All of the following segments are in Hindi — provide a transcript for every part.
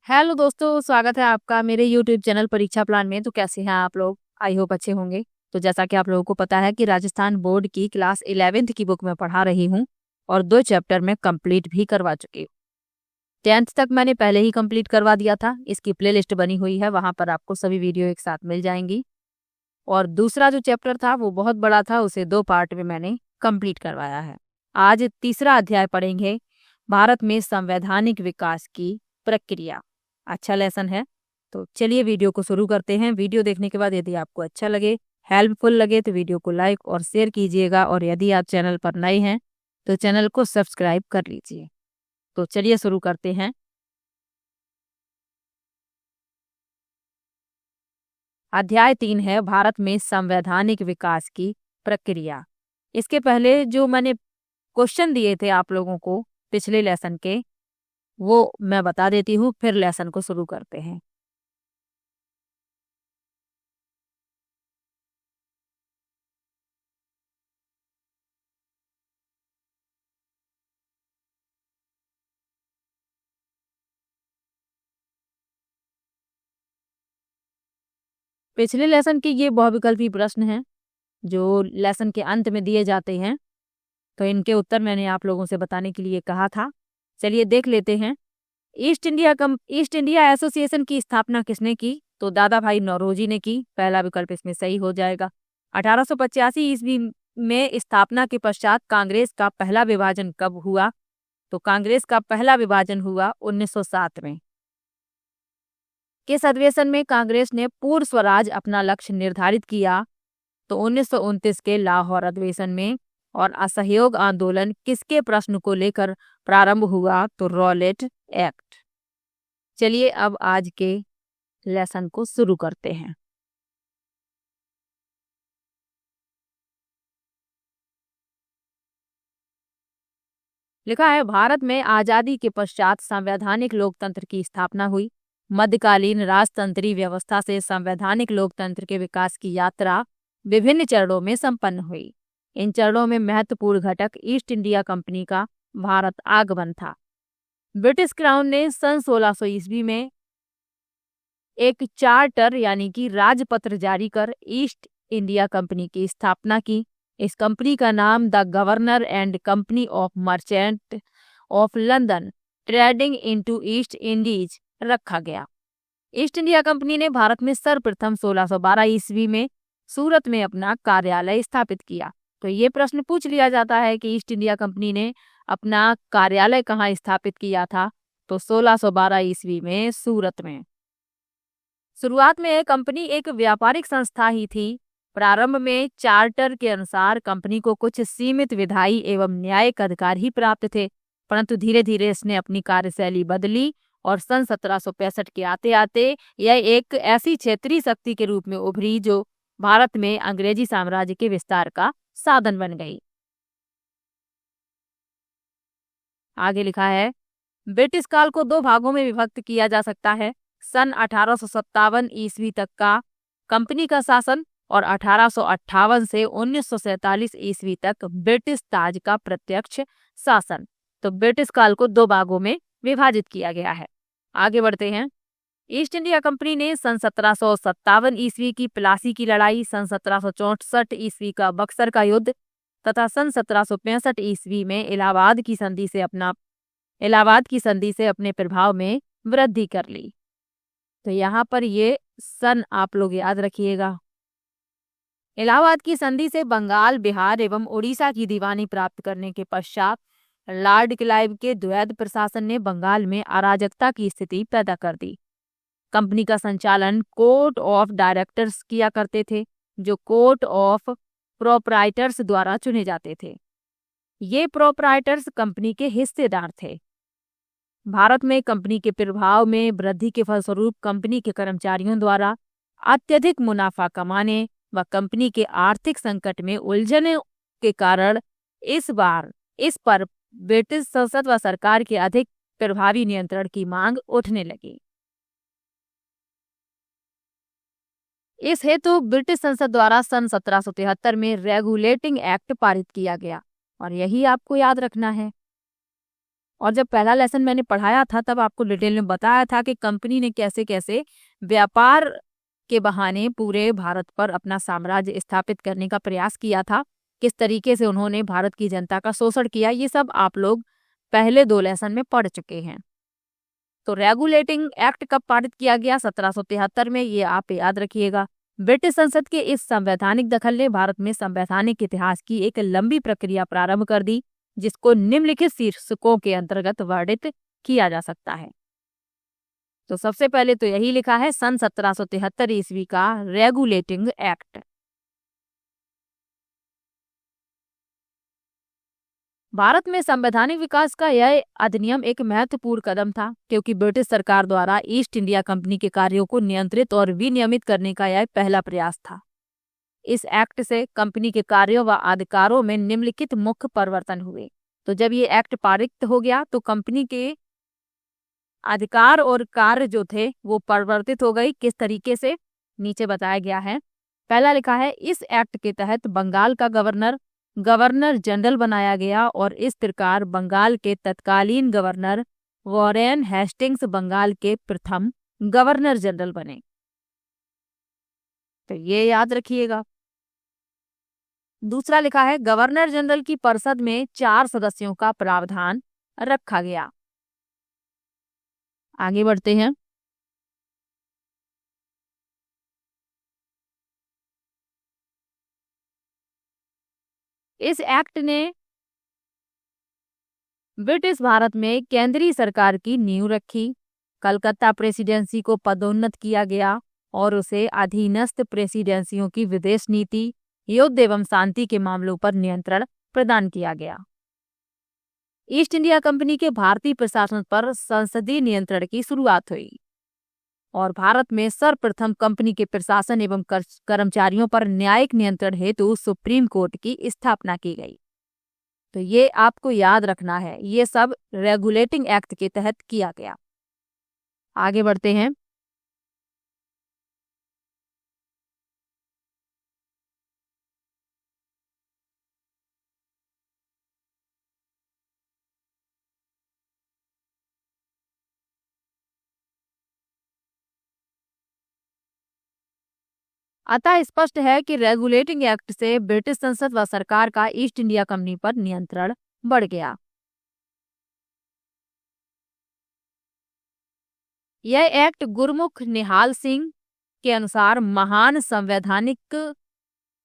हेलो दोस्तों, स्वागत है आपका मेरे यूट्यूब चैनल परीक्षा प्लान में। तो कैसे हैं आप लोग? आई होप अच्छे होंगे। तो जैसा कि आप लोगों को पता है कि राजस्थान बोर्ड की क्लास 11th की बुक में पढ़ा रही हूँ और 2 चैप्टर में कंप्लीट भी करवा चुकी हूँ। 10th तक मैंने पहले ही कंप्लीट करवा दिया था। इसकी प्लेलिस्ट बनी हुई है, वहां पर आपको सभी वीडियो एक साथ मिल जाएंगी। और दूसरा जो चैप्टर था वो बहुत बड़ा था, उसे 2 पार्ट में मैंने कंप्लीट करवाया है। आज तीसरा अध्याय पढ़ेंगे, भारत में संवैधानिक विकास की प्रक्रिया। अच्छा लेसन है। तो चलिए वीडियो को शुरू करते हैं। वीडियो देखने के बाद यदि आपको अच्छा लगे, हेल्पफुल लगे तो वीडियो को लाइक और शेयर कीजिएगा, और यदि आप चैनल पर नए हैं तो चैनल को सब्सक्राइब कर लीजिए। तो चलिए शुरू करते हैं। अध्याय 3 है भारत में संवैधानिक विकास की प्रक्रिया। इसके पहले जो मैंने क्वेश्चन दिए थे आप लोगों को पिछले लेसन के, वो मैं बता देती हूँ, फिर लेसन को शुरू करते हैं। पिछले लेसन के ये बहुविकल्पी प्रश्न हैं जो लेसन के अंत में दिए जाते हैं, तो इनके उत्तर मैंने आप लोगों से बताने के लिए कहा था। चलिए देख लेते हैं। ईस्ट इंडिया एसोसिएशन की स्थापना किसने की? तो दादा भाई नौरोजी ने की। पहला विकल्प इसमें सही हो जाएगा। 1885 ईस्वी में स्थापना के पश्चात कांग्रेस का पहला विभाजन कब हुआ? तो कांग्रेस का पहला विभाजन हुआ 1907 में। किस अधिवेशन में कांग्रेस ने पूर्ण स्वराज अपना लक्ष्य निर्धारित किया? तो 1929 के लाहौर अधिवेशन में। और असहयोग आंदोलन किसके प्रश्न को लेकर प्रारंभ हुआ? तो रॉलेट एक्ट। चलिए अब आज के लेसन को शुरू करते हैं। लिखा है, भारत में आजादी के पश्चात संवैधानिक लोकतंत्र की स्थापना हुई। मध्यकालीन राजतंत्री व्यवस्था से संवैधानिक लोकतंत्र के विकास की यात्रा विभिन्न चरणों में संपन्न हुई। इन चरणों में महत्वपूर्ण घटक ईस्ट इंडिया कंपनी का भारत आगमन था। ब्रिटिश क्राउन ने सन 1600 ईस्वी में एक चार्टर यानी कि राजपत्र जारी कर ईस्ट इंडिया कंपनी की स्थापना की। इस कंपनी का नाम the governor and company of merchant of London trading into east Indies रखा गया। ईस्ट इंडिया कंपनी ने भारत में सर्वप्रथम 1612 ईस्वी में सूरत में अपना कार्यालय स्थापित किया। तो ये प्रश्न पूछ लिया जाता है कि ईस्ट इंडिया कंपनी ने अपना कार्यालय कहाँ स्थापित किया था? तो 1612 ईस्वी में सूरत में। शुरुआत में यह कंपनी एक व्यापारिक संस्था ही थी। प्रारंभ में चार्टर के अनुसार कंपनी को कुछ सीमित विधायी एवं न्यायिक अधिकार ही प्राप्त थे, परंतु धीरे धीरे इसने अपनी कार्यशैली बदली और सन 1765 के आते आते यह एक ऐसी क्षेत्रीय शक्ति के रूप में उभरी जो भारत में अंग्रेजी साम्राज्य के विस्तार का साधन बन गई। आगे लिखा है, ब्रिटिश काल को 2 भागों में विभक्त किया जा सकता है। सन 1857 ईस्वी तक का कंपनी का शासन और 1858 से 1947 ईस्वी तक ब्रिटिश ताज का प्रत्यक्ष शासन। तो ब्रिटिश काल को 2 भागों में विभाजित किया गया है। आगे बढ़ते हैं। ईस्ट इंडिया कंपनी ने सन 1757 ईस्वी की प्लासी की लड़ाई, सन 1764 ईस्वी का बक्सर का युद्ध तथा सन 1765 ईस्वी में इलाहाबाद की संधि से अपने प्रभाव में वृद्धि कर ली। तो यहाँ पर ये सन आप लोग याद रखिएगा। इलाहाबाद की संधि से बंगाल, बिहार एवं उड़ीसा की दीवानी प्राप्त करने के पश्चात लॉर्ड क्लाइव के द्वैध प्रशासन ने बंगाल में अराजकता की स्थिति पैदा कर दी। कंपनी का संचालन कोर्ट ऑफ डायरेक्टर्स किया करते थे, जो कोर्ट ऑफ प्रोप्राइटर्स द्वारा चुने जाते थे। ये प्रोप्राइटर्स कंपनी के हिस्सेदार थे। भारत में कंपनी के प्रभाव में वृद्धि के फलस्वरूप कंपनी के कर्मचारियों द्वारा अत्यधिक मुनाफा कमाने व कंपनी के आर्थिक संकट में उलझने के कारण इस पर ब्रिटिश संसद व सरकार के अधिक प्रभावी नियंत्रण की मांग उठने लगी। इस हेतु ब्रिटिश संसद द्वारा सन 1773 में रेगुलेटिंग एक्ट पारित किया गया, और यही आपको याद रखना है। और जब पहला लेसन मैंने पढ़ाया था तब आपको डिटेल में बताया था कि कंपनी ने कैसे कैसे व्यापार के बहाने पूरे भारत पर अपना साम्राज्य स्थापित करने का प्रयास किया था, किस तरीके से उन्होंने भारत की जनता का शोषण किया, ये सब आप लोग पहले 2 लेसन में पढ़ चुके हैं। तो रेगुलेटिंग एक्ट कब पारित किया गया? 1773 में, ये आप याद रखिएगा। ब्रिटिश संसद के इस संवैधानिक दखल ने भारत में संवैधानिक इतिहास की एक लंबी प्रक्रिया प्रारंभ कर दी, जिसको निम्नलिखित शीर्षकों के अंतर्गत वर्णित किया जा सकता है। तो सबसे पहले तो यही लिखा है सन 1773 ईस्वी का रेगुलेटिंग एक्ट। भारत में संवैधानिक विकास का यह अधिनियम एक महत्वपूर्ण कदम था, क्योंकि ब्रिटिश सरकार द्वारा ईस्ट इंडिया कंपनी के कार्यों को नियंत्रित और विनियमित करने का यह पहला प्रयास था। इस एक्ट से कंपनी के कार्यों व अधिकारों में निम्नलिखित मुख्य परिवर्तन हुए। तो जब ये एक्ट पारित हो गया तो कंपनी के अधिकार और कार्य जो थे वो परिवर्तित हो गई। किस तरीके से, नीचे बताया गया है। पहला लिखा है, इस एक्ट के तहत बंगाल का गवर्नर जनरल बनाया गया और इस प्रकार बंगाल के तत्कालीन गवर्नर वॉरेन हेस्टिंग्स बंगाल के प्रथम गवर्नर जनरल बने। तो ये याद रखिएगा। दूसरा लिखा है, गवर्नर जनरल की परिषद में 4 सदस्यों का प्रावधान रखा गया। आगे बढ़ते हैं। इस एक्ट ने ब्रिटिश भारत में केंद्रीय सरकार की नींव रखी। कलकत्ता प्रेसिडेंसी को पदोन्नत किया गया और उसे अधीनस्थ प्रेसिडेंसियों की विदेश नीति, युद्ध एवं शांति के मामलों पर नियंत्रण प्रदान किया गया। ईस्ट इंडिया कंपनी के भारतीय प्रशासन पर संसदीय नियंत्रण की शुरुआत हुई और भारत में सर्वप्रथम कंपनी के प्रशासन एवं कर्मचारियों पर न्यायिक नियंत्रण हेतु सुप्रीम कोर्ट की स्थापना की गई। तो ये आपको याद रखना है, ये सब रेगुलेटिंग एक्ट के तहत किया गया। आगे बढ़ते हैं। अतः स्पष्ट है कि रेगुलेटिंग एक्ट से ब्रिटिश संसद व सरकार का ईस्ट इंडिया कंपनी पर नियंत्रण बढ़ गया। यह एक्ट गुरमुख निहाल सिंह के अनुसार महान संवैधानिक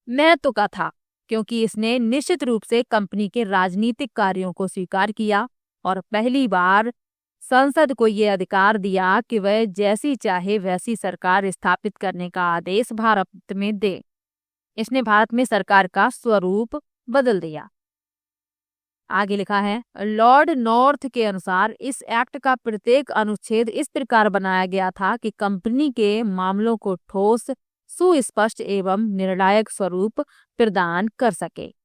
महत्व का था, क्योंकि इसने निश्चित रूप से कंपनी के राजनीतिक कार्यों को स्वीकार किया और पहली बार संसद को ये अधिकार दिया कि वह जैसी चाहे वैसी सरकार स्थापित करने का आदेश भारत में दे। इसने भारत में सरकार का स्वरूप बदल दिया। आगे लिखा है, लॉर्ड नॉर्थ के अनुसार इस एक्ट का प्रत्येक अनुच्छेद इस प्रकार बनाया गया था कि कंपनी के मामलों को ठोस, सुस्पष्ट एवं निर्णायक स्वरूप प्रदान कर सके।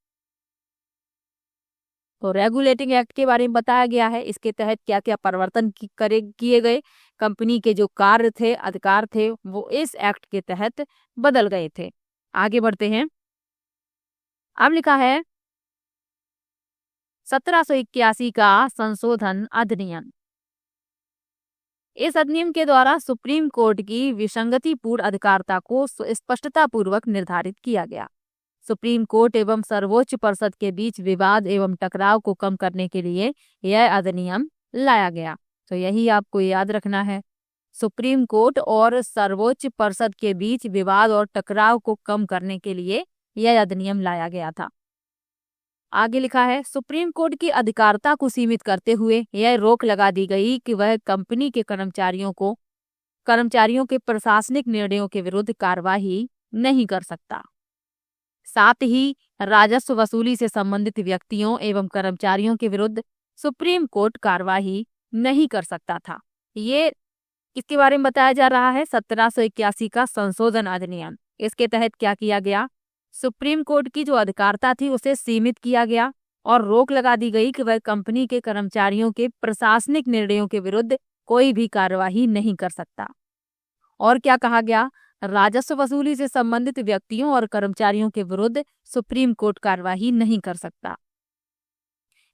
तो रेगुलेटिंग एक्ट के बारे में बताया गया है, इसके तहत क्या क्या परिवर्तन किए गए। कंपनी के जो कार्य थे, अधिकार थे, वो इस एक्ट के तहत बदल गए थे। आगे बढ़ते हैं। अब लिखा है 1781 का संशोधन अधिनियम। इस अधिनियम के द्वारा सुप्रीम कोर्ट की विसंगतिपूर्ण अधिकारिता को स्पष्टता पूर्वक निर्धारित किया गया। सुप्रीम कोर्ट एवं सर्वोच्च परिषद के बीच विवाद एवं टकराव को कम करने के लिए यह अधिनियम लाया गया। तो यही आपको याद रखना है, सुप्रीम कोर्ट और सर्वोच्च परिषद के बीच विवाद और टकराव को कम करने के लिए यह अधिनियम लाया गया था। आगे लिखा है, सुप्रीम कोर्ट की अधिकारिता को सीमित करते हुए यह रोक लगा दी गई कि वह कंपनी के कर्मचारियों के प्रशासनिक निर्णयों के विरुद्ध कार्यवाही नहीं कर सकता। साथ ही राजस्व वसूली से संबंधित व्यक्तियों एवं कर्मचारियों के विरुद्ध सुप्रीम कोर्ट कार्यवाही नहीं कर सकता था। ये किसके बारे में बताया जा रहा है? 1781 का संशोधन अधिनियम। इसके तहत क्या किया गया? सुप्रीम कोर्ट की जो अधिकारिता थी उसे सीमित किया गया और रोक लगा दी गई कि वह कंपनी के कर्मचारियों के प्रशासनिक निर्णयों के विरुद्ध कोई भी कार्यवाही नहीं कर सकता। और क्या कहा गया? राजस्व वसूली से संबंधित व्यक्तियों और कर्मचारियों के विरुद्ध सुप्रीम कोर्ट कार्यवाही नहीं कर सकता।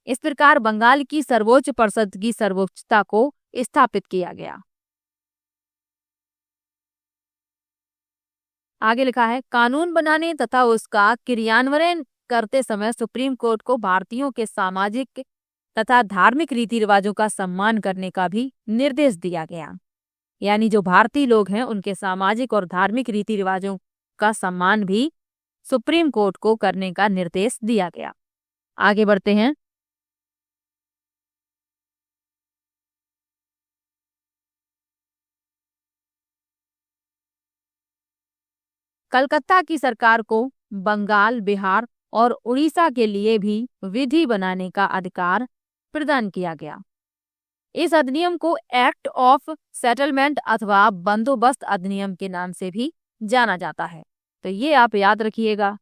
इस प्रकार बंगाल की सर्वोच्च परिषद की सर्वोच्चता को स्थापित किया गया। आगे लिखा है, कानून बनाने तथा उसका क्रियान्वयन करते समय सुप्रीम कोर्ट को भारतीयों के सामाजिक तथा धार्मिक रीति रिवाजों का सम्मान करने का भी निर्देश दिया गया। यानी जो भारतीय लोग हैं उनके सामाजिक और धार्मिक रीति रिवाजों का सम्मान भी सुप्रीम कोर्ट को करने का निर्देश दिया गया। आगे बढ़ते हैं। कलकत्ता की सरकार को बंगाल, बिहार और उड़ीसा के लिए भी विधि बनाने का अधिकार प्रदान किया गया। इस अधिनियम को एक्ट ऑफ सेटलमेंट अथवा बंदोबस्त अधिनियम के नाम से भी जाना जाता है, तो ये आप याद रखिएगा।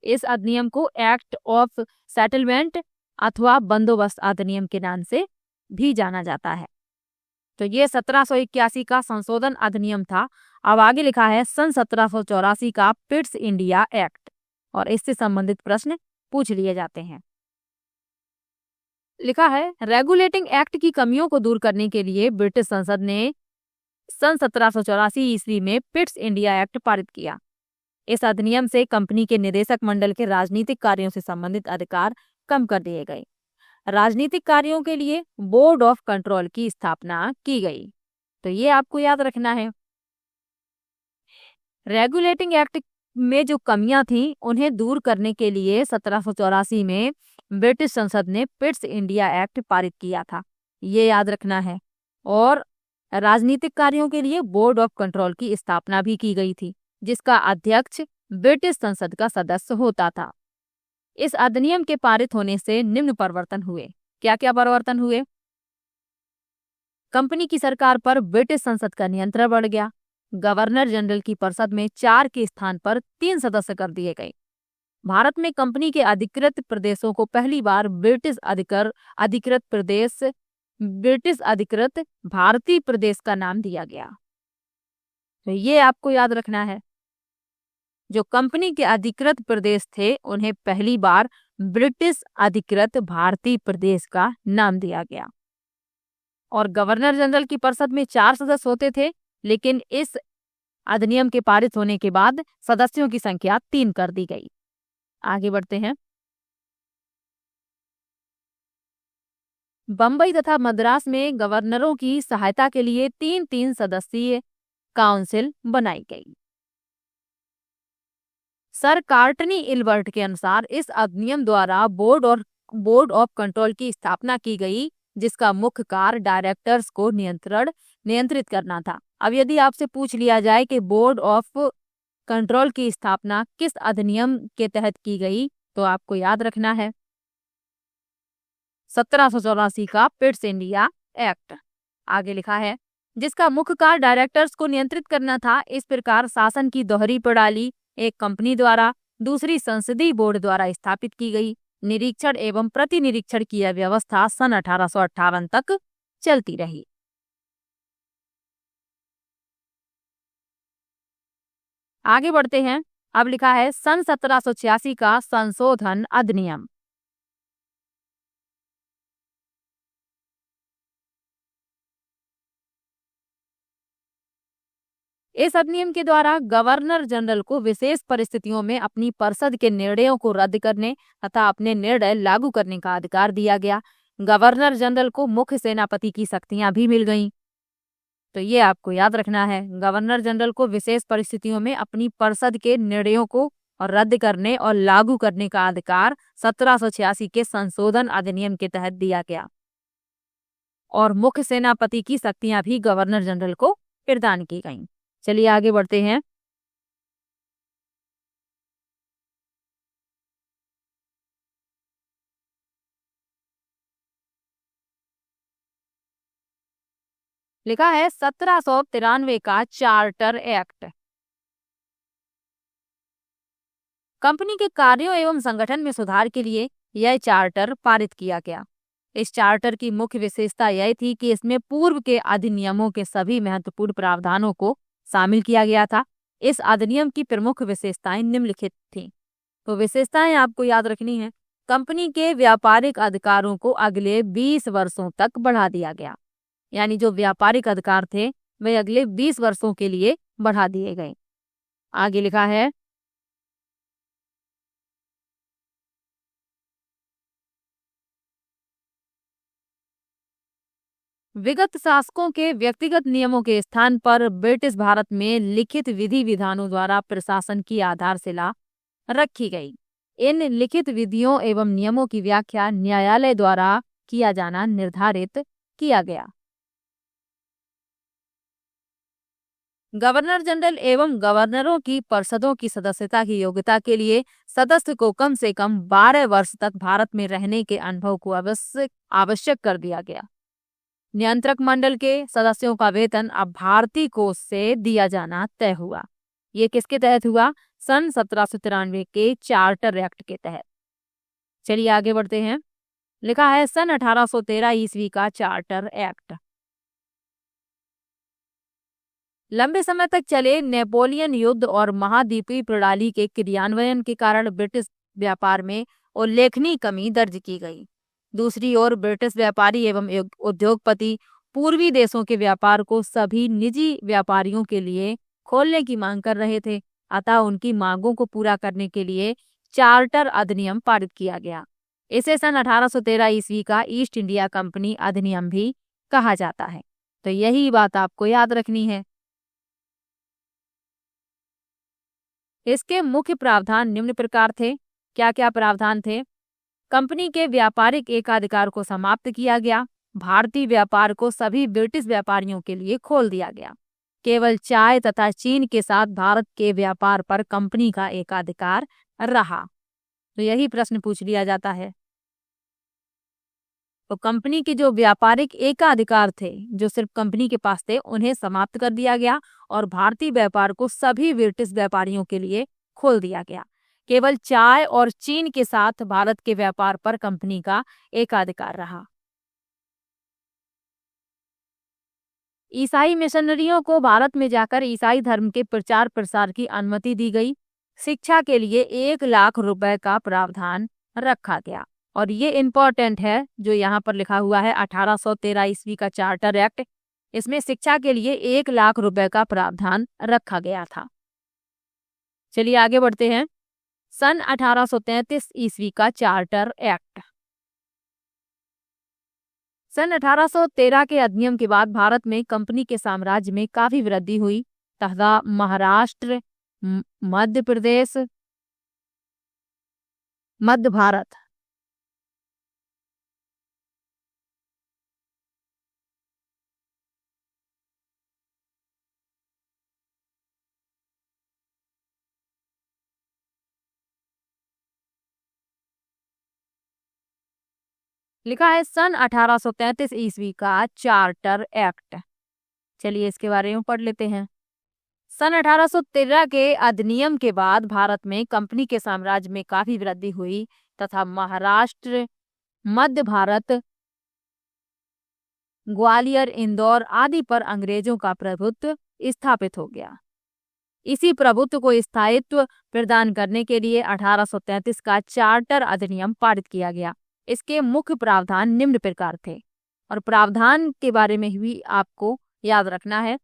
इस अधिनियम को एक्ट ऑफ सेटलमेंट अथवा बंदोबस्त अधिनियम के नाम से भी जाना जाता है। तो ये 1781 का संशोधन अधिनियम था। अब आगे लिखा है सन 1784 का पिट्स इंडिया एक्ट, और इससे संबंधित प्रश्न पूछ लिए जाते हैं। लिखा है, रेगुलेटिंग एक्ट की कमियों को दूर करने के लिए ब्रिटिश संसद ने सन 1784 ईस्वी में पिट्स इंडिया एक्ट पारित किया। इस अधिनियम से कंपनी के निदेशक मंडल के राजनीतिक कार्यों से संबंधित अधिकार कम कर दिए गए। राजनीतिक कार्यों के लिए बोर्ड ऑफ कंट्रोल की स्थापना की गई। तो ये आपको याद रखना है। रेगुलेटिंग एक्ट में जो कमियां थी उन्हें दूर करने के लिए 1784 में ब्रिटिश संसद ने पिट्स इंडिया एक्ट पारित किया था, ये याद रखना है। और राजनीतिक कार्यों के लिए बोर्ड ऑफ कंट्रोल की स्थापना भी की गई थी, जिसका अध्यक्ष ब्रिटिश संसद का सदस्य होता था। इस अधिनियम के पारित होने से निम्न परिवर्तन हुए। क्या क्या परिवर्तन हुए? कंपनी की सरकार पर ब्रिटिश संसद का नियंत्रण बढ़ गया। गवर्नर जनरल की परिषद में 4 के स्थान पर 3 सदस्य कर दिए गए। भारत में कंपनी के अधिकृत प्रदेशों को पहली बार ब्रिटिश अधिकृत भारतीय प्रदेश का नाम दिया गया। तो ये आपको याद रखना है। जो कंपनी के अधिकृत प्रदेश थे उन्हें पहली बार ब्रिटिश अधिकृत भारतीय प्रदेश का नाम दिया गया। और गवर्नर जनरल की परिषद में 4 सदस्य होते थे, लेकिन इस अधिनियम के पारित होने के बाद सदस्यों की संख्या 3 कर दी गई। आगे बढ़ते हैं। बंबई तथा मद्रास में गवर्नरों की सहायता के लिए 3-3 सदस्यीय काउंसिल बनाई गई। सर कार्टनी इल्बर्ट के अनुसार इस अधिनियम द्वारा बोर्ड ऑफ कंट्रोल की स्थापना की गई, जिसका मुख्य कार्य डायरेक्टर्स को नियंत्रित करना था। अब यदि आपसे पूछ लिया जाए कि बोर्ड ऑफ कंट्रोल की स्थापना किस अधिनियम के तहत की गई, तो आपको याद रखना है 1784 का पिट्स इंडिया एक्ट। आगे लिखा है, जिसका मुख्य कार्य डायरेक्टर्स को नियंत्रित करना था। इस प्रकार शासन की दोहरी प्रणाली एक कंपनी द्वारा, दूसरी संसदीय बोर्ड द्वारा स्थापित की गई। निरीक्षण एवं प्रतिनिरीक्षण की यह व्यवस्था सन 1858 तक चलती रही। आगे बढ़ते हैं। अब लिखा है सन 1786 का संशोधन अधिनियम। इस अधिनियम के द्वारा गवर्नर जनरल को विशेष परिस्थितियों में अपनी परिषद के निर्णयों को रद्द करने तथा अपने निर्णय लागू करने का अधिकार दिया गया। गवर्नर जनरल को मुख्य सेनापति की शक्तियां भी मिल गईं। तो ये आपको याद रखना है, गवर्नर जनरल को विशेष परिस्थितियों में अपनी परिषद के निर्णयों को रद्द करने और लागू करने का अधिकार 1786 के संशोधन अधिनियम के तहत दिया गया। और मुख्य सेनापति की शक्तियां भी गवर्नर जनरल को प्रदान की गईं। चलिए आगे बढ़ते हैं। लिखा है 1793 का चार्टर एक्ट। कंपनी के कार्यों एवं संगठन में सुधार के लिए यह चार्टर पारित किया गया। इस चार्टर की मुख्य विशेषता यह थी कि इसमें पूर्व के अधिनियमों के सभी महत्वपूर्ण प्रावधानों को शामिल किया गया था। इस अधिनियम की प्रमुख विशेषताएं निम्नलिखित थीं। तो विशेषताएं आपको याद रखनी है। कंपनी के व्यापारिक अधिकारों को अगले 20 वर्षों तक बढ़ा दिया गया। यानी जो व्यापारिक अधिकार थे वे अगले 20 वर्षों के लिए बढ़ा दिए गए। आगे लिखा है, विगत शासकों के व्यक्तिगत नियमों के स्थान पर ब्रिटिश भारत में लिखित विधि विधानों द्वारा प्रशासन की आधारशिला रखी गई। इन लिखित विधियों एवं नियमों की व्याख्या न्यायालय द्वारा किया जाना निर्धारित किया गया। गवर्नर जनरल एवं गवर्नरों की परिषदों की सदस्यता की योग्यता के लिए सदस्य को कम से कम 12 वर्ष तक भारत में रहने के अनुभव को आवश्यक कर दिया गया। नियंत्रक मंडल के सदस्यों का वेतन अब भारतीय कोष से दिया जाना तय हुआ। ये किसके तहत हुआ? सन 1793 के चार्टर एक्ट के तहत। चलिए आगे बढ़ते हैं। लिखा है सन 1813 ईस्वी का चार्टर एक्ट। लंबे समय तक चले नेपोलियन युद्ध और महाद्वीपीय प्रणाली के क्रियान्वयन के कारण ब्रिटिश व्यापार में उल्लेखनीय कमी दर्ज की गई। दूसरी ओर ब्रिटिश व्यापारी एवं उद्योगपति पूर्वी देशों के व्यापार को सभी निजी व्यापारियों के लिए खोलने की मांग कर रहे थे। अतः उनकी मांगों को पूरा करने के लिए चार्टर अधिनियम पारित किया गया। इसे सन 1813 ईस्वी का ईस्ट इंडिया कंपनी अधिनियम भी कहा जाता है। तो यही बात आपको याद रखनी है। इसके मुख्य प्रावधान निम्न प्रकार थे। क्या क्या प्रावधान थे? कंपनी के व्यापारिक एकाधिकार को समाप्त किया गया। भारतीय व्यापार को सभी ब्रिटिश व्यापारियों के लिए खोल दिया गया। केवल चाय तथा चीन के साथ भारत के व्यापार पर कंपनी का एकाधिकार रहा। तो यही प्रश्न पूछ लिया जाता है। तो कंपनी के जो व्यापारिक एकाधिकार थे जो सिर्फ कंपनी के पास थे उन्हें समाप्त कर दिया गया और भारतीय व्यापार को सभी ब्रिटिश व्यापारियों के लिए खोल दिया गया। केवल चाय और चीन के साथ भारत के व्यापार पर कंपनी का एकाधिकार रहा। ईसाई मिशनरियों को भारत में जाकर ईसाई धर्म के प्रचार प्रसार की अनुमति दी गई। शिक्षा के लिए 1 लाख रुपए का प्रावधान रखा गया। और ये इम्पोर्टेंट है जो यहाँ पर लिखा हुआ है 1813 ईस्वी का चार्टर एक्ट। इसमें शिक्षा के लिए 1 लाख रुपए का प्रावधान रखा गया था। चलिए आगे बढ़ते हैं। सन 1833 ईस्वी का चार्टर एक्ट। सन 1813 के अधिनियम के बाद भारत में कंपनी के साम्राज्य में काफी वृद्धि हुई तथा महाराष्ट्र, मध्य प्रदेश, मध्य भारत, लिखा है सन 1833 ईस्वी का चार्टर एक्ट। चलिए इसके बारे में पढ़ लेते हैं। सन 1813 के अधिनियम के बाद भारत में कंपनी के साम्राज्य में काफी वृद्धि हुई तथा महाराष्ट्र, मध्य भारत, ग्वालियर, इंदौर आदि पर अंग्रेजों का प्रभुत्व स्थापित हो गया। इसी प्रभुत्व को स्थायित्व प्रदान करने के लिए 1833 का चार्टर अधिनियम पारित किया गया। इसके मुख्य प्रावधान निम्न प्रकार थे और प्रावधान के बारे में भी आपको याद रखना है।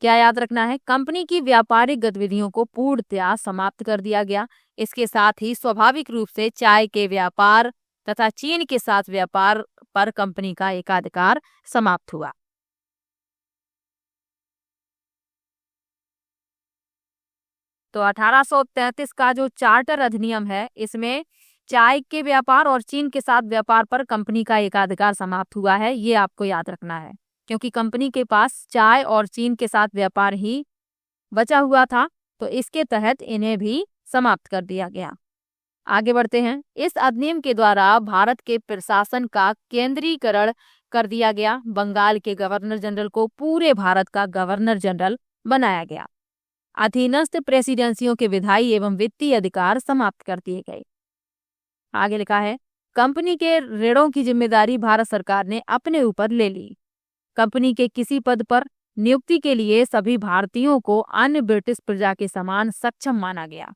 क्या याद रखना है? कंपनी की व्यापारिक गतिविधियों को पूर्णतया समाप्त कर दिया गया। इसके साथ ही स्वाभाविक रूप से चाय के व्यापार तथा चीन के साथ व्यापार पर कंपनी का एकाधिकार समाप्त हुआ। तो 1833 का जो चार्टर अधिनियम है इसमें चाय के व्यापार और चीन के साथ व्यापार पर कंपनी का एकाधिकार समाप्त हुआ है। ये आपको याद रखना है क्योंकि कंपनी के पास चाय और चीन के साथ व्यापार ही बचा हुआ था, तो इसके तहत इन्हें भी समाप्त कर दिया गया। आगे बढ़ते हैं। इस अधिनियम के द्वारा भारत के प्रशासन का केंद्रीकरण कर दिया गया। बंगाल के गवर्नर जनरल को पूरे भारत का गवर्नर जनरल बनाया गया। अधीनस्थ प्रेसिडेंसियों के विधायी एवं वित्तीय अधिकार समाप्त कर दिए गए। आगे लिखा है कंपनी के ऋणों की जिम्मेदारी भारत सरकार ने अपने ऊपर ले ली। कंपनी के किसी पद पर नियुक्ति के लिए सभी भारतीयों को अन्य ब्रिटिश प्रजा के समान सक्षम माना गया।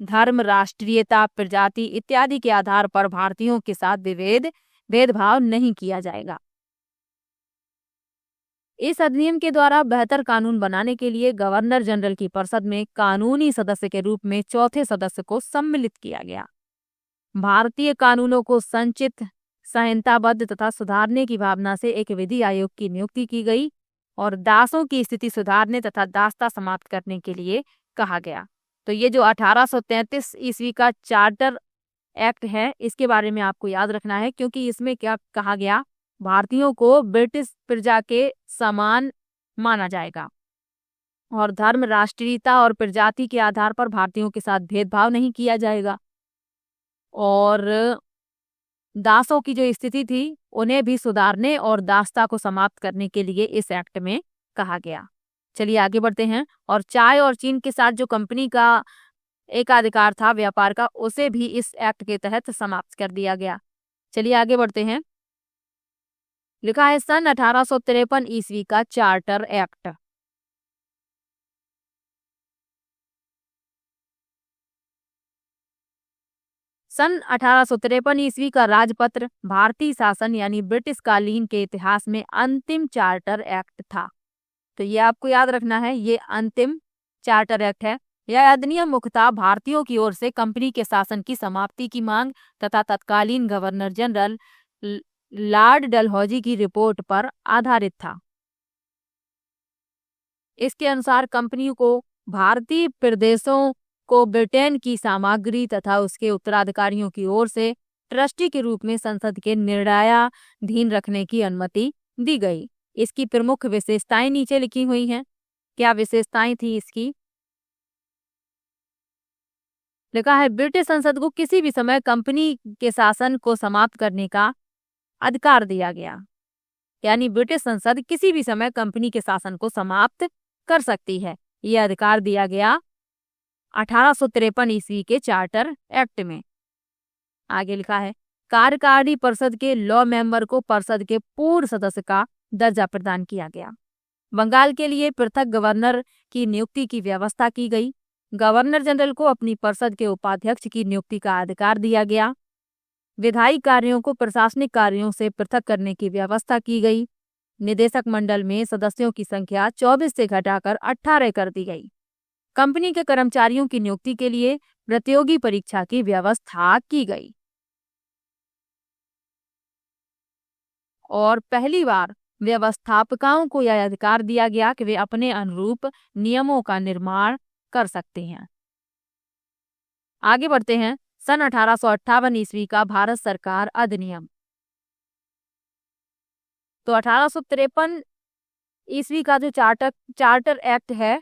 धर्म, राष्ट्रीयता, प्रजाति इत्यादि के आधार पर भारतीयों के साथ भेदभाव नहीं किया जाएगा। इस अधिनियम के द्वारा बेहतर कानून बनाने के लिए गवर्नर जनरल की परिषद में कानूनी सदस्य के रूप में चौथे सदस्य को सम्मिलित किया गया। भारतीय कानूनों को संचित, संहिताबद्ध तथा सुधारने की भावना से एक विधि आयोग की नियुक्ति की गई और दासों की स्थिति सुधारने तथा दासता समाप्त करने के लिए कहा गया। तो ये जो 1833 ईस्वी का चार्टर एक्ट है, इसके बारे में आपको याद रखना है, क्योंकि इसमें क्या कहा गया, भारतीयों को ब्रिटिश प्रजा के समान माना जाएगा और धर्म, राष्ट्रीयता और प्रजाति के आधार पर भारतीयों के साथ भेदभाव नहीं किया जाएगा और दासों की जो स्थिति थी उन्हें भी सुधारने और दासता को समाप्त करने के लिए इस एक्ट में कहा गया। चलिए आगे बढ़ते हैं। और चाय और चीन के साथ जो कंपनी का एकाधिकार था व्यापार का, उसे भी इस एक्ट के तहत समाप्त कर दिया गया। चलिए आगे बढ़ते हैं। लिखा है सन 1853 ईस्वी का चार्टर एक्ट। सन 1853 ईस्वी का राजपत्र भारतीय शासन यानी ब्रिटिश कालीन के इतिहास में अंतिम चार्टर एक्ट था। तो ये आपको याद रखना है, ये अंतिम चार्टर एक्ट है। यह अधिनियम मुख्यतः भारतीयों की ओर से कंपनी के शासन की समाप्ति की मांग तथा तत्कालीन गवर्नर जनरल लॉर्ड डलहौजी की रिपोर्ट पर आधारित था। इसके अनुसार कंपनी को भारतीय प्रदेशों को ब्रिटेन की सामग्री तथा उसके उत्तराधिकारियों की ओर से ट्रस्टी के रूप में संसद के निर्णयाधीन रखने की अनुमति दी गई। इसकी प्रमुख विशेषताएं नीचे लिखी हुई हैं। क्या विशेषताएं थी इसकी? लिखा है ब्रिटिश संसद को किसी भी समय कंपनी के शासन को समाप्त करने का अधिकार दिया गया, यानी ब्रिटिश संसद किसी भी समय कंपनी के शासन को समाप्त कर सकती है। यह अधिकार दिया गया 1853 ईस्वी के चार्टर एक्ट में। आगे लिखा है कार्यकारिणी परिषद के लॉ मेंबर को परिषद के पूर्ण सदस्य का दर्जा प्रदान किया गया। बंगाल के लिए पृथक गवर्नर की नियुक्ति की व्यवस्था की गई। गवर्नर जनरल को अपनी परिषद के उपाध्यक्ष की नियुक्ति का अधिकार दिया गया। विधायी कार्यों को प्रशासनिक कार्यों से पृथक करने की व्यवस्था की गई। निदेशक मंडल में सदस्यों की संख्या 24 से घटाकर 18 कर दी गई। कंपनी के कर्मचारियों की नियुक्ति के लिए प्रतियोगी परीक्षा की व्यवस्था की गई और पहली बार व्यवस्थापकों को यह अधिकार दिया गया कि वे अपने अनुरूप नियमों का निर्माण कर सकते हैं। आगे बढ़ते हैं। सन 1858 ईस्वी का भारत सरकार अधिनियम। तो 1853 ईस्वी का जो चार्टर एक्ट है,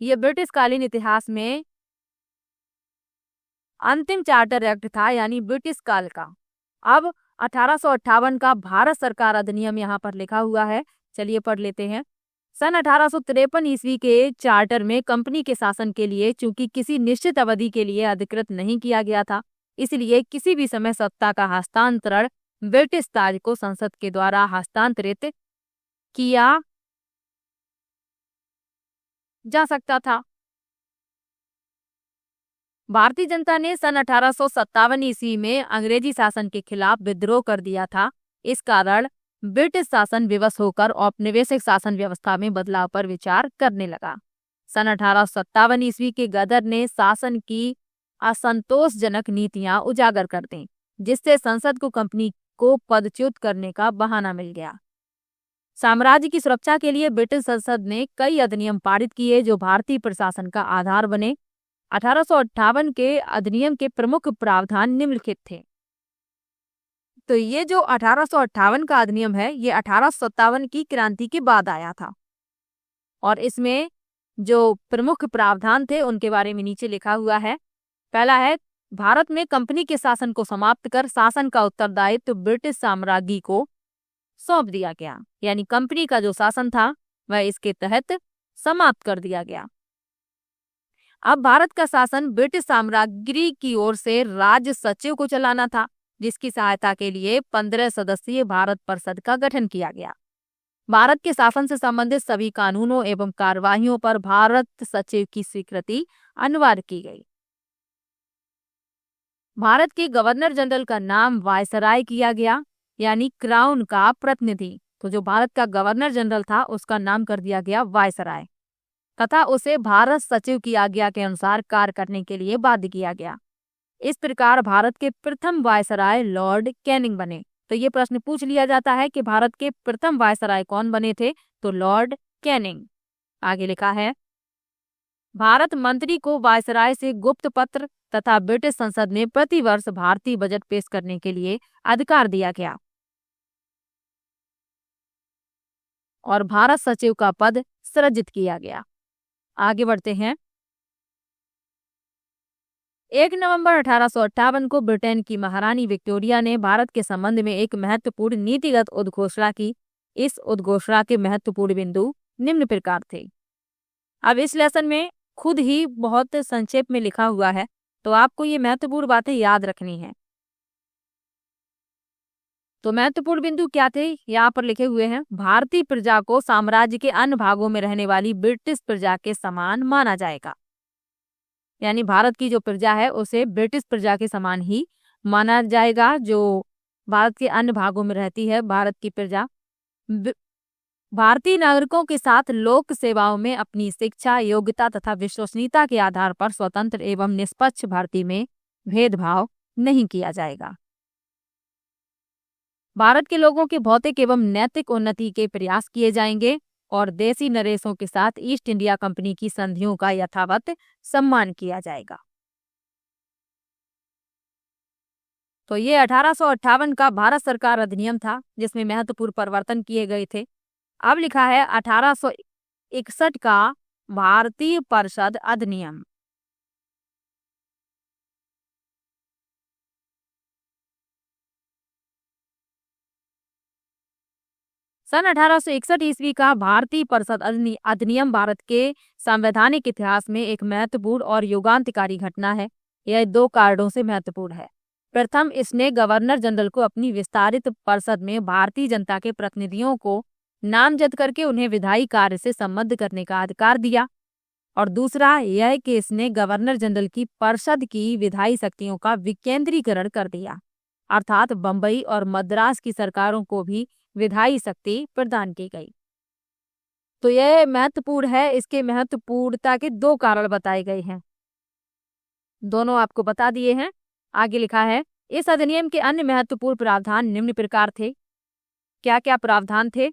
ये ब्रिटिश कालीन इतिहास में अंतिम चार्टर एक्ट था, यानी ब्रिटिश काल का। अब 1858 का भारत सरकार अधिनियम यहाँ पर लिखा हुआ है, चलिए पढ़ लेते हैं। सन 1853 ईस्वी के चार्टर में कंपनी के शासन के लिए चूंकि किसी निश्चित अवधि के लिए अधिकृत नहीं किया गया था, इसलिए किसी भी समय सत्ता का हस्तांतरण ब्रिटिश ताज को संसद के द्वारा हस्तांतरित किया जा सकता था। भारतीय जनता ने सन 1857 ईस्वी में अंग्रेजी शासन के खिलाफ विद्रोह कर दिया था। इस कारण ब्रिटिश शासन विवश होकर औपनिवेशिक शासन व्यवस्था में बदलाव पर विचार करने लगा। सन 1857 ईस्वी के गदर ने शासन की असंतोषजनक नीतियां उजागर कर दी, जिससे संसद को कंपनी को पदच्युत करने का बहाना मिल गया। साम्राज्य की सुरक्षा के लिए ब्रिटिश संसद ने कई अधिनियम पारित किए जो भारतीय प्रशासन का आधार बने। 1858 के अधिनियम के प्रमुख प्रावधान निम्नलिखित थे। तो ये जो 1858 का अधिनियम है, ये 1857 की क्रांति के बाद आया था और इसमें जो प्रमुख प्रावधान थे उनके बारे में नीचे लिखा हुआ है। पहला है, भारत में कंपनी के शासन को समाप्त कर शासन का उत्तरदायित्व ब्रिटिश साम्राज्य को सौंप दिया गया, यानी कंपनी का जो शासन था वह इसके तहत समाप्त कर दिया गया। अब भारत का शासन ब्रिटिश साम्राज्य की ओर से राज्य सचिव को चलाना था, जिसकी सहायता के लिए 15 सदस्यीय भारत परिषद का गठन किया गया। भारत के शासन से संबंधित सभी कानूनों एवं कार्यवाहियों पर भारत सचिव की स्वीकृति अनिवार्य की गई। भारत के गवर्नर जनरल का नाम वायसराय किया गया, यानी क्राउन का प्रतिनिधि। तो जो भारत का गवर्नर जनरल था उसका नाम कर दिया गया वायसराय, तथा उसे भारत सचिव की आज्ञा के अनुसार कार्य करने के लिए बाध्य किया गया। इस प्रकार भारत के प्रथम वायसराय लॉर्ड कैनिंग बने। तो ये प्रश्न पूछ लिया जाता है कि भारत के प्रथम वायसराय कौन बने थे, तो लॉर्ड कैनिंग। आगे लिखा है, भारत मंत्री को वायसराय से गुप्त पत्र तथा ब्रिटिश संसद में प्रतिवर्ष भारतीय बजट पेश करने के लिए अधिकार दिया गया और भारत सचिव का पद सृजित किया गया। आगे बढ़ते हैं। 1 नवंबर 1858 को ब्रिटेन की महारानी विक्टोरिया ने भारत के संबंध में एक महत्वपूर्ण नीतिगत उद्घोषणा की। इस उद्घोषणा के महत्वपूर्ण बिंदु निम्न प्रकार थे। अब इस लेसन में खुद ही बहुत संक्षेप में लिखा हुआ है, तो आपको ये महत्वपूर्ण बातें याद रखनी है। तो महत्वपूर्ण बिंदु क्या थे, यहाँ पर लिखे हुए हैं। भारतीय प्रजा को साम्राज्य के अन्य भागों में रहने वाली ब्रिटिश प्रजा के समान माना जाएगा, यानी भारत की जो प्रजा है उसे ब्रिटिश प्रजा के समान ही माना जाएगा। जो भारत के अन्य भागों में रहती है भारत की प्रजा, भारतीय नागरिकों के साथ लोक सेवाओं में अपनी शिक्षा, योग्यता तथा विश्वसनीयता के आधार पर स्वतंत्र एवं निष्पक्ष भर्ती में भेदभाव नहीं किया जाएगा। भारत के लोगों के भौतिक एवं नैतिक उन्नति के प्रयास किए जाएंगे और देसी नरेशों के साथ ईस्ट इंडिया कंपनी की संधियों का यथावत सम्मान किया जाएगा। तो ये 1858 का भारत सरकार अधिनियम था जिसमें महत्वपूर्ण परिवर्तन किए गए थे। अब लिखा है 1861 का भारतीय परिषद अधिनियम। सन 1861 ईस्वी का भारतीय परिषद अधिनियम भारत के संवैधानिक इतिहास में एक महत्वपूर्ण और युगांतकारी घटना है। यह 2 कारणों से महत्वपूर्ण है। प्रथम, इसने गवर्नर जनरल को अपनी विस्तारित परिषद में भारतीय जनता के प्रतिनिधियों को नामजद करके उन्हें विधायी कार्य से संबद्ध करने का अधिकार दिया। और दूसरा यह कि इसने गवर्नर जनरल की परिषद की विधायी शक्तियों का विकेंद्रीकरण कर दिया, अर्थात बंबई और मद्रास की सरकारों को भी विधायी शक्ति प्रदान की गई। तो यह महत्वपूर्ण है। इसके महत्वपूर्णता के 2 कारण बताए गए हैं, दोनों आपको बता दिए हैं। आगे लिखा है, इस अधिनियम के अन्य महत्वपूर्ण प्रावधान निम्न प्रकार थे। क्या क्या प्रावधान थे?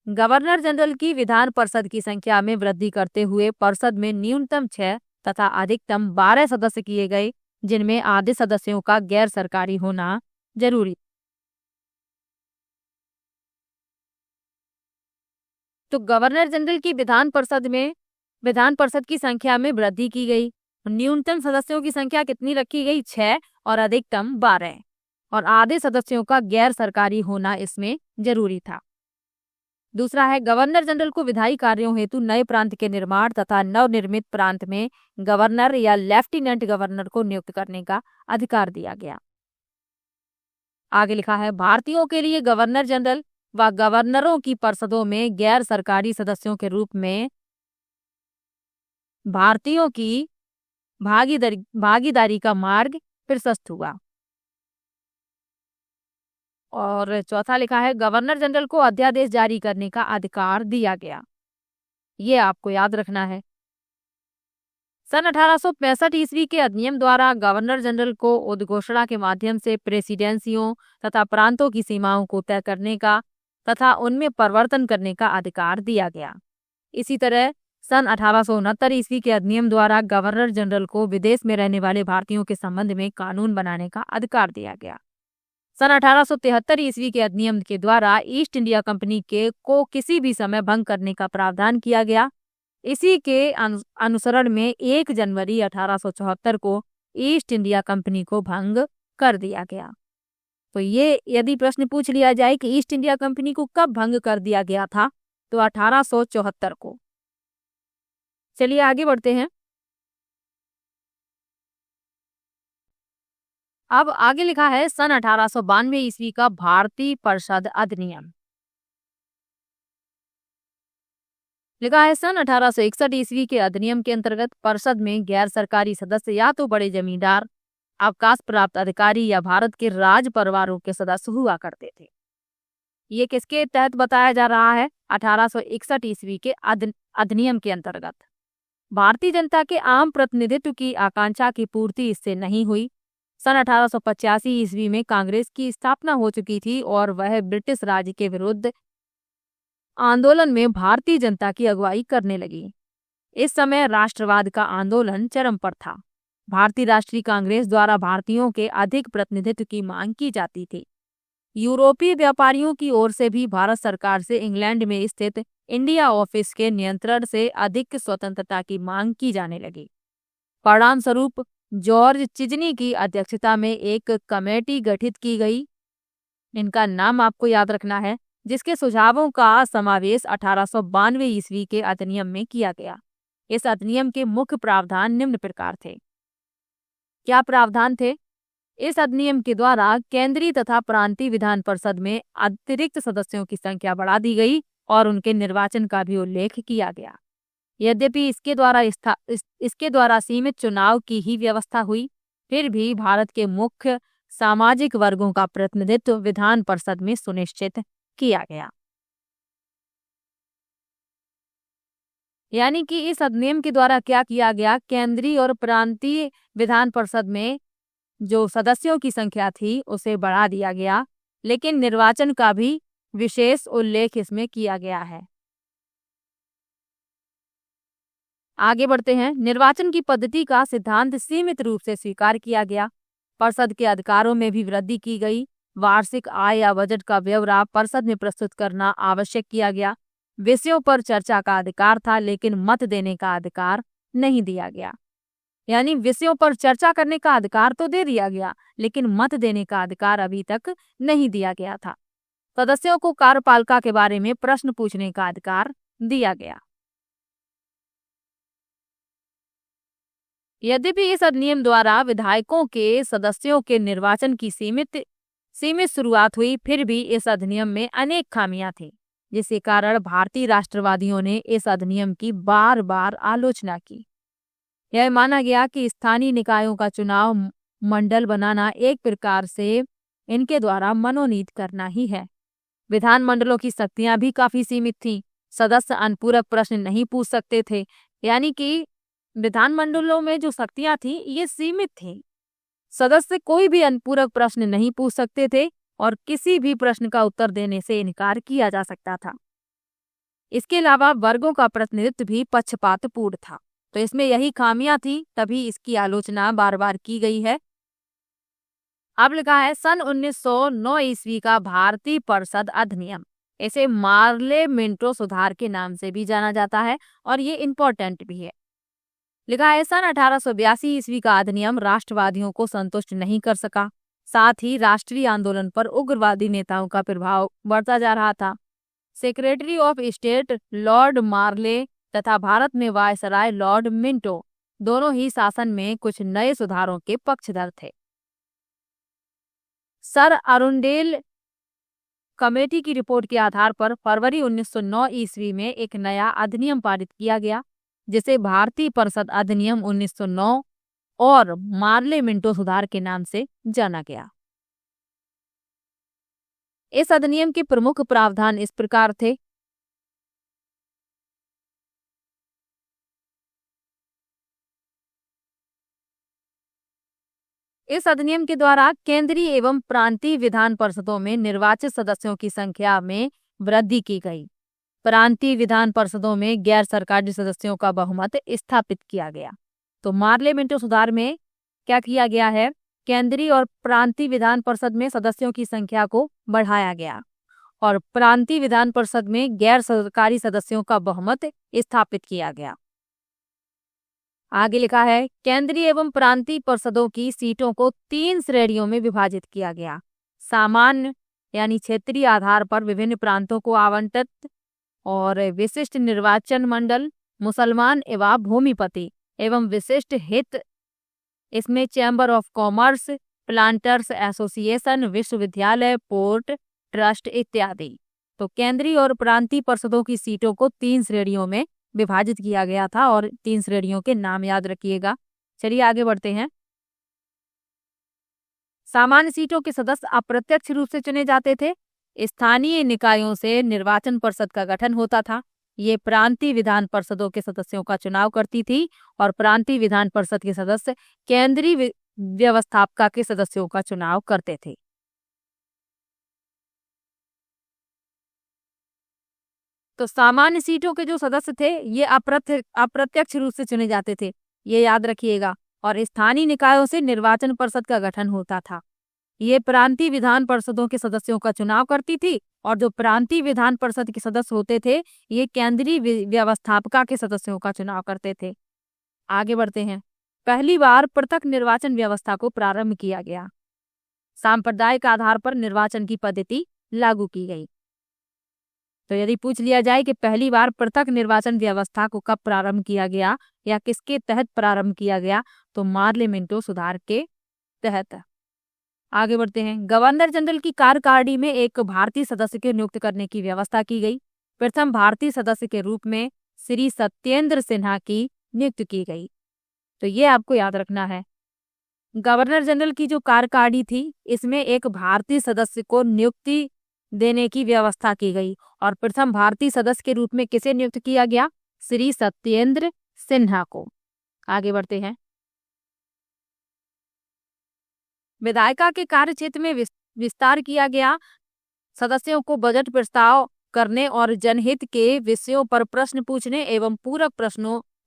गवर्नर जनरल की विधान परिषद की संख्या में वृद्धि करते हुए परिषद में न्यूनतम 6 तथा अधिकतम 12 सदस्य किए गए, जिनमें आधे सदस्यों का गैर सरकारी होना जरूरी। तो गवर्नर जनरल की विधान परिषद की संख्या में वृद्धि की गई। न्यूनतम सदस्यों की संख्या कितनी रखी गई? 6 और अधिकतम 12, और आधे सदस्यों का गैर सरकारी होना इसमें जरूरी था। दूसरा है, गवर्नर जनरल को विधायी कार्यों हेतु नए प्रांत के निर्माण तथा नवनिर्मित प्रांत में गवर्नर या लेफ्टिनेंट गवर्नर को नियुक्त करने का अधिकार दिया गया। आगे लिखा है, भारतीयों के लिए गवर्नर जनरल व गवर्नरों की परिषदों में गैर सरकारी सदस्यों के रूप में भारतीयों की भागीदारी का मार्ग प्रशस्त हुआ। और चौथा लिखा है, गवर्नर जनरल को अध्यादेश जारी करने का अधिकार दिया गया। ये आपको याद रखना है। सन 1865 ईस्वी के अधिनियम द्वारा गवर्नर जनरल को उद्घोषणा के माध्यम से प्रेसिडेंसियों तथा प्रांतों की सीमाओं को तय करने का तथा उनमें परिवर्तन करने का अधिकार दिया गया। इसी तरह सन 1869 ईस्वी के अधिनियम द्वारा गवर्नर जनरल को विदेश में रहने वाले भारतीयों के संबंध में कानून बनाने का अधिकार दिया गया। सन 1873 ईस्वी के अधिनियम के द्वारा ईस्ट इंडिया कंपनी को किसी भी समय भंग करने का प्रावधान किया गया। इसी के अनुसरण में 1 जनवरी 1874 को ईस्ट इंडिया कंपनी को भंग कर दिया गया। तो ये यदि प्रश्न पूछ लिया जाए कि ईस्ट इंडिया कंपनी को कब भंग कर दिया गया था, तो 1874 को। चलिए आगे बढ़ते हैं। अब आगे लिखा है सन 1892 ईस्वी का भारतीय परिषद अधिनियम। लिखा है सन 1861 ईस्वी के अधिनियम के अंतर्गत परिषद में गैर सरकारी सदस्य या तो बड़े जमींदार, अवकाश प्राप्त अधिकारी या भारत के राज परिवारों के सदस्य हुआ करते थे। ये किसके तहत बताया जा रहा है? 1861 ईस्वी के अधिनियम के अंतर्गत। भारतीय जनता के आम प्रतिनिधित्व की आकांक्षा की पूर्ति इससे नहीं हुई। सन 1885 ईस्वी में कांग्रेस की स्थापना हो चुकी थी और वह ब्रिटिश राज के विरुद्ध आंदोलन में भारतीय जनता की अगुवाई करने लगी। इस समय राष्ट्रवाद का आंदोलन चरम पर था। भारतीय राष्ट्रीय कांग्रेस द्वारा भारतीयों के अधिक प्रतिनिधित्व की मांग की जाती थी। यूरोपीय व्यापारियों की ओर से भी भारत सरकार से इंग्लैंड में स्थित इंडिया ऑफिस के नियंत्रण से अधिक स्वतंत्रता की मांग की जाने लगी। परिणाम स्वरूप जॉर्ज चिजनी की अध्यक्षता में एक कमेटी गठित की गई। इनका नाम आपको याद रखना है, जिसके सुझावों का समावेश 1892 ईस्वी के अधिनियम में किया गया। इस अधिनियम के मुख्य प्रावधान निम्न प्रकार थे। क्या प्रावधान थे? इस अधिनियम के द्वारा केंद्रीय तथा प्रांतीय विधान परिषद में अतिरिक्त सदस्यों की संख्या बढ़ा दी गई और उनके निर्वाचन का भी उल्लेख किया गया। यद्यपि इसके द्वारा सीमित चुनाव की ही व्यवस्था हुई, फिर भी भारत के मुख्य सामाजिक वर्गों का प्रतिनिधित्व विधान परिषद में सुनिश्चित किया गया। यानी कि इस अधिनियम के द्वारा क्या किया गया? केंद्रीय और प्रांतीय विधान परिषद में जो सदस्यों की संख्या थी उसे बढ़ा दिया गया, लेकिन निर्वाचन का भी विशेष उल्लेख इसमें किया गया है। आगे बढ़ते हैं। निर्वाचन की पद्धति का सिद्धांत सीमित रूप से स्वीकार किया गया। परिषद के अधिकारों में भी वृद्धि की गई। वार्षिक आय या बजट का ब्यौरा परिषद में प्रस्तुत करना आवश्यक किया गया। विषयों पर चर्चा का अधिकार था, लेकिन मत देने का अधिकार नहीं दिया गया। यानी विषयों पर चर्चा करने का अधिकार तो दे दिया गया, लेकिन मत देने का अधिकार अभी तक नहीं दिया गया था। सदस्यों को कार्यपालिका के बारे में प्रश्न पूछने का अधिकार दिया गया। यद्यपि इस अधिनियम द्वारा विधायकों के सदस्यों के निर्वाचन की सीमित शुरुआत हुई, फिर भी इस अधिनियम में अनेक खामियां थी, जिसके कारण भारतीय राष्ट्रवादियों ने इस अधिनियम की बार बार आलोचना की। यह माना गया कि स्थानीय निकायों का चुनाव मंडल बनाना एक प्रकार से इनके द्वारा मनोनीत करना ही है। विधान मंडलों की शक्तियां भी काफी सीमित थीं। सदस्य अनुपूरक प्रश्न नहीं पूछ सकते थे। यानी कि विधान मंडलों में जो शक्तियां थी ये सीमित थी। सदस्य कोई भी अनुपूरक प्रश्न नहीं पूछ सकते थे और किसी भी प्रश्न का उत्तर देने से इनकार किया जा सकता था। इसके अलावा वर्गों का प्रतिनिधित्व भी पक्षपातपूर्ण था। तो इसमें यही खामियां थी, तभी इसकी आलोचना बार बार की गई है। अब लिखा है सन 1909 ईस्वी का भारतीय परिषद अधिनियम। इसे मार्ले मिंटो सुधार के नाम से भी जाना जाता है और ये इम्पोर्टेंट भी है। लिखा है सन 1882 ईस्वी का अधिनियम राष्ट्रवादियों को संतुष्ट नहीं कर सका। साथ ही राष्ट्रीय आंदोलन पर उग्रवादी नेताओं का प्रभाव बढ़ता जा रहा था। सेक्रेटरी ऑफ स्टेट लॉर्ड मार्ले तथा भारत में वायसराय लॉर्ड मिंटो दोनों ही शासन में कुछ नए सुधारों के पक्षधर थे। सर अरुंडेल कमेटी की रिपोर्ट के आधार पर फरवरी 1909 ईस्वी में एक नया अधिनियम पारित किया गया, जिसे भारतीय परिषद अधिनियम 1909 और मार्ले मिंटो सुधार के नाम से जाना गया। इस अधिनियम के प्रमुख प्रावधान इस प्रकार थे। इस अधिनियम के द्वारा केंद्रीय एवं प्रांतीय विधान परिषदों में निर्वाचित सदस्यों की संख्या में वृद्धि की गई। प्रांतीय विधान परिषदों में गैर सरकारी सदस्यों का बहुमत स्थापित किया गया। तो मार्ले मिंटो सुधार में क्या किया गया है? केंद्रीय और प्रांतीय विधान परिषद में सदस्यों की संख्या को बढ़ाया गया और प्रांतीय विधान परिषद में गैर सरकारी सदस्यों का बहुमत स्थापित किया गया। आगे लिखा है केंद्रीय एवं प्रांतीय परिषदों की सीटों को 3 श्रेणियों में विभाजित किया गया। सामान्य यानी क्षेत्रीय आधार पर विभिन्न प्रांतों को आवंटित और विशिष्ट निर्वाचन मंडल, मुसलमान एवं भूमिपति एवं विशिष्ट हित, इसमें chamber of commerce, planters association, विश्वविद्यालय, पोर्ट ट्रस्ट इत्यादि। तो केंद्रीय और प्रांतीय परिषदों की सीटों को 3 श्रेणियों में विभाजित किया गया था और 3 श्रेणियों के नाम याद रखिएगा। चलिए आगे बढ़ते हैं। सामान्य सीटों के सदस्य अप्रत्यक्ष रूप से चुने जाते थे। स्थानीय निकायों से निर्वाचन परिषद का गठन होता था। ये प्रांतीय विधान परिषदों के सदस्यों का चुनाव करती थी और प्रांतीय विधान परिषद के सदस्य केंद्रीय व्यवस्थापिका के सदस्यों का चुनाव करते थे। तो सामान्य सीटों के जो सदस्य थे ये अप्रत्यक्ष रूप से चुने जाते थे, ये याद रखिएगा। और स्थानीय निकायों से निर्वाचन परिषद का गठन होता था। ये प्रांतीय विधान परिषदों के सदस्यों का चुनाव करती थी और जो प्रांतीय विधान परिषद के सदस्य होते थे ये केंद्रीय व्यवस्थापिका के सदस्यों का चुनाव करते थे। आगे बढ़ते हैं। पहली बार पृथक निर्वाचन व्यवस्था को प्रारंभ किया गया। सांप्रदायिक आधार पर निर्वाचन की पद्धति लागू की गई। तो यदि पूछ लिया जाए कि पहली बार पृथक निर्वाचन व्यवस्था को कब प्रारंभ किया गया या किसके तहत प्रारंभ किया गया, तो मार्लियामेंटो सुधार के तहत। आगे बढ़ते हैं। गवर्नर जनरल की कार्यकारिणी में एक भारतीय सदस्य के नियुक्त करने की व्यवस्था की गई। प्रथम भारतीय सदस्य के रूप में श्री सत्येंद्र सिन्हा की नियुक्ति की गई। तो ये आपको याद रखना है। गवर्नर जनरल की जो कार्यकारिणी थी इसमें एक भारतीय सदस्य को नियुक्ति देने की व्यवस्था की गई और प्रथम भारतीय सदस्य के रूप में किसे नियुक्त किया गया? श्री सत्येंद्र सिन्हा को। आगे बढ़ते हैं। विधायिका के कार्यक्षेत्र में विस्तार किया गया। सदस्यों को बजट प्रस्ताव करने और जनहित के विषयों पर प्रश्न पूछने एवं पूरक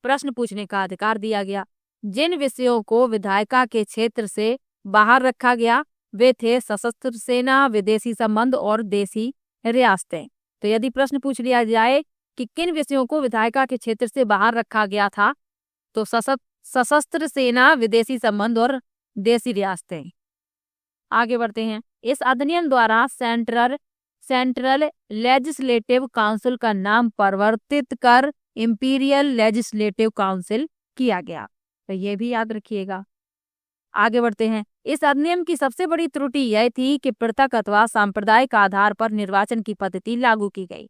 प्रश्न पूछने का अधिकार दिया गया। जिन विषयों को विधायिका के क्षेत्र से बाहर रखा गया वे थे सशस्त्र सेना, विदेशी संबंध और देसी रियासतें। तो यदि प्रश्न पूछ लिया जाए कि किन विषयों को विधायिका के क्षेत्र से बाहर रखा गया था, तो सशस्त्र सेना, विदेशी संबंध और देसी रियासतें। आगे बढ़ते हैं। इस अधिनियम द्वारा सेंट्रल लेजिस्लेटिव काउंसिल का नाम परिवर्तित कर इंपीरियल लेजिस्लेटिव काउंसिल किया गया। तो ये भी याद रखिएगा। आगे बढ़ते हैं। इस अधिनियम की सबसे बड़ी त्रुटि यह थी कि पृथक अथवा सांप्रदायिक आधार पर निर्वाचन की पद्धति लागू की गई।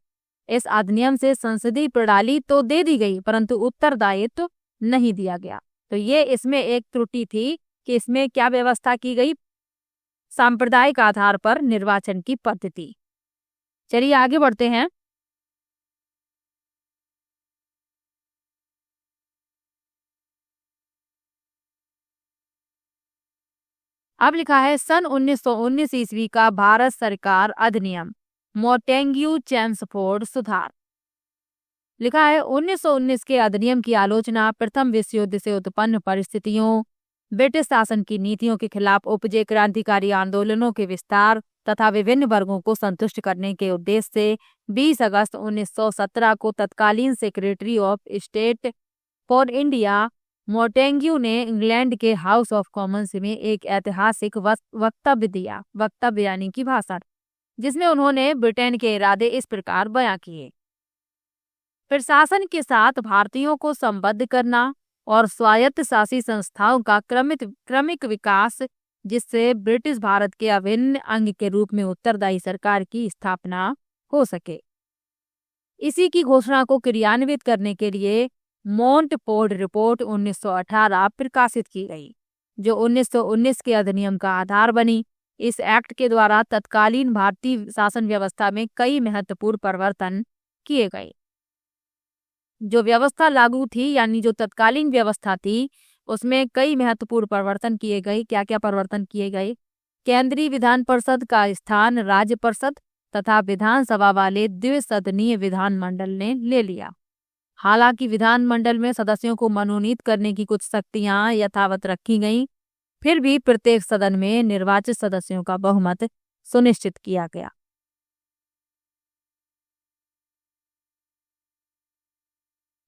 इस अधिनियम से संसदीय प्रणाली तो दे दी गई परंतु उत्तरदायित्व नहीं दिया गया। तो ये इसमें एक त्रुटि थी कि इसमें क्या व्यवस्था की गई? सांप्रदायिक आधार पर निर्वाचन की पद्धति। चलिए आगे बढ़ते हैं। अब लिखा है सन 1919 ईस्वी का भारत सरकार अधिनियम मोंटेग्यू चेम्सफोर्ड सुधार। लिखा है 1919 के अधिनियम की आलोचना प्रथम विश्व युद्ध से उत्पन्न परिस्थितियों, ब्रिटिश शासन की नीतियों के खिलाफ उपजे क्रांतिकारी आंदोलनों के विस्तार तथा विभिन्न वर्गों को संतुष्ट करने के उद्देश्य से 20 अगस्त 1917 को तत्कालीन secretary of state for India Montagu ने इंग्लैंड के हाउस ऑफ कॉमन्स में एक ऐतिहासिक वक्तव्य दिया। वक्तव्य यानी कि भाषण, जिसमें उन्होंने ब्रिटेन के इरादे इस प्रकार बयां किए। प्रशासन के साथ भारतीयों को संबद्ध करना और स्वायत्त शासी संस्थाओं का क्रमिक विकास, जिससे ब्रिटिश भारत के अभिन्न अंग के रूप में उत्तरदायी सरकार की स्थापना हो सके। इसी की घोषणा को क्रियान्वित करने के लिए मोंटफोर्ड रिपोर्ट 1918 प्रकाशित की गई, जो 1919 के अधिनियम का आधार बनी। इस एक्ट के द्वारा तत्कालीन भारतीय शासन व्यवस्था में कई महत्वपूर्ण परिवर्तन किए गए। जो व्यवस्था लागू थी यानी जो तत्कालीन व्यवस्था थी उसमें कई महत्वपूर्ण परिवर्तन किए गए। क्या क्या परिवर्तन किए गए? केंद्रीय विधान परिषद का स्थान राज्य परिषद तथा विधानसभा वाले द्विसदनीय विधानमंडल ने ले लिया। हालांकि विधानमंडल में सदस्यों को मनोनीत करने की कुछ शक्तियां यथावत रखी गईं, फिर भी प्रत्येक सदन में निर्वाचित सदस्यों का बहुमत सुनिश्चित किया गया।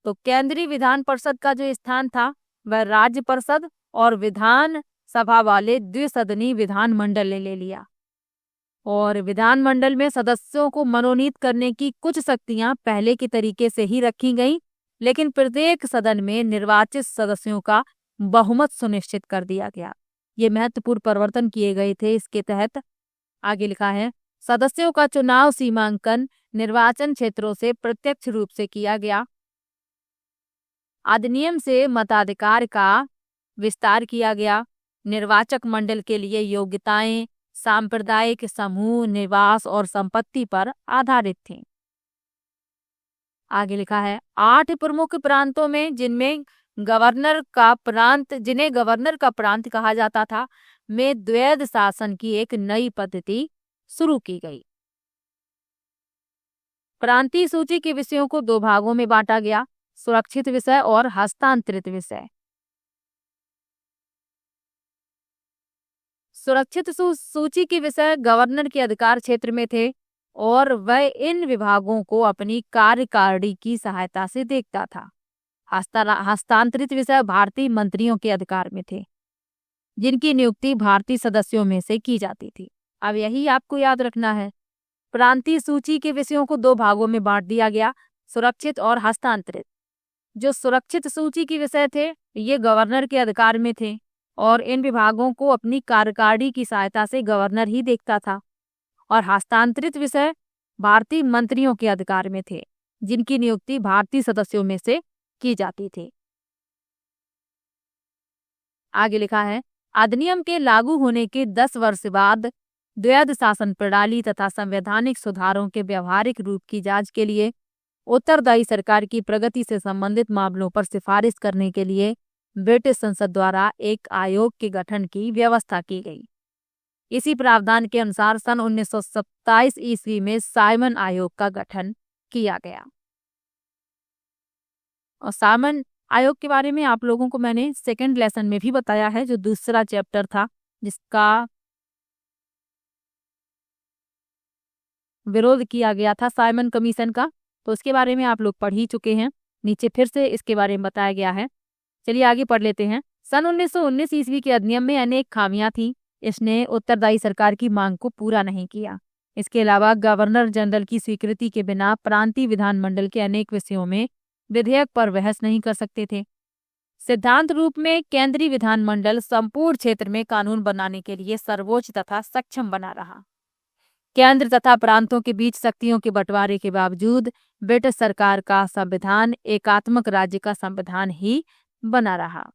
तो केंद्रीय विधान परिषद का जो स्थान था वह राज्य परिषद और विधान सभा वाले द्विसदनीय विधानमंडल ने ले लिया। और विधानमंडल में सदस्यों को मनोनीत करने की कुछ शक्तियां पहले के तरीके से ही रखी गईं, लेकिन प्रत्येक सदन में निर्वाचित सदस्यों का बहुमत सुनिश्चित कर दिया गया। ये महत्वपूर्ण परिवर्तन किए गए थे। इसके तहत आगे लिखा है सदस्यों का चुनाव सीमांकन निर्वाचन क्षेत्रों से प्रत्यक्ष रूप से किया गया। अधिनियम से मताधिकार का विस्तार किया गया। निर्वाचक मंडल के लिए योग्यताएं सांप्रदायिक समूह, निवास और संपत्ति पर आधारित थीं। आगे लिखा है 8 प्रमुख प्रांतों में जिन्हें गवर्नर का प्रांत कहा जाता था, में द्वैध शासन की एक नई पद्धति शुरू की गई। प्रांतीय सूची के विषयों को 2 भागों में बांटा गया, सुरक्षित विषय और हस्तांतरित विषय। सुरक्षित सूची के विषय गवर्नर के अधिकार क्षेत्र में थे और वह इन विभागों को अपनी कार्यकारिणी की सहायता से देखता था। हस्तांतरित विषय भारतीय मंत्रियों के अधिकार में थे, जिनकी नियुक्ति भारतीय सदस्यों में से की जाती थी। अब यही आपको याद रखना है। प्रांतीय सूची के विषयों को 2 भागों में बांट दिया गया, सुरक्षित और हस्तांतरित। जो सुरक्षित सूची के विषय थे ये गवर्नर के अधिकार में थे और इन विभागों को अपनी कार्यकारिणी की सहायता से गवर्नर ही देखता था। और हस्तांतरित विषय भारतीय मंत्रियों के अधिकार में थे, जिनकी नियुक्ति भारतीय सदस्यों में से की जाती थी। आगे लिखा है अधिनियम के लागू होने के 10 वर्ष बाद द्वैध शासन प्रणाली तथा संवैधानिक सुधारों के व्यवहारिक रूप की जांच के लिए उत्तरदायी सरकार की प्रगति से संबंधित मामलों पर सिफारिश करने के लिए ब्रिटिश संसद द्वारा एक आयोग के गठन की व्यवस्था की गई। इसी प्रावधान के अनुसार सन 1927 ईस्वी में साइमन आयोग का गठन किया गया। और साइमन आयोग के बारे में आप लोगों को मैंने सेकंड लेसन में भी बताया है, जो दूसरा चैप्टर था जिसका विरोध किया गया था साइमन कमीशन का, तो उसके बारे में आप लोग पढ़ ही चुके हैं। नीचे फिर से इसके बारे में बताया गया है। चलिए आगे पढ़ लेते हैं। सन 1919 ईस्वी के अधिनियम में अनेक खामियां थीं। इसने उत्तरदायी सरकार की मांग को पूरा नहीं किया। इसके अलावा गवर्नर जनरल की स्वीकृति के बिना प्रांतीय विधानमंडल के अनेक विषयों में विधेयक पर बहस नहीं कर सकते थे। सिद्धांत रूप में केंद्रीय विधानमंडल संपूर्ण क्षेत्र में कानून बनाने के लिए सर्वोच्च तथा सक्षम बना रहा। केंद्र तथा प्रांतों के बीच शक्तियों के बंटवारे के बावजूद ब्रिटिश सरकार का संविधान एकात्मक राज्य का संविधान ही बना रहा।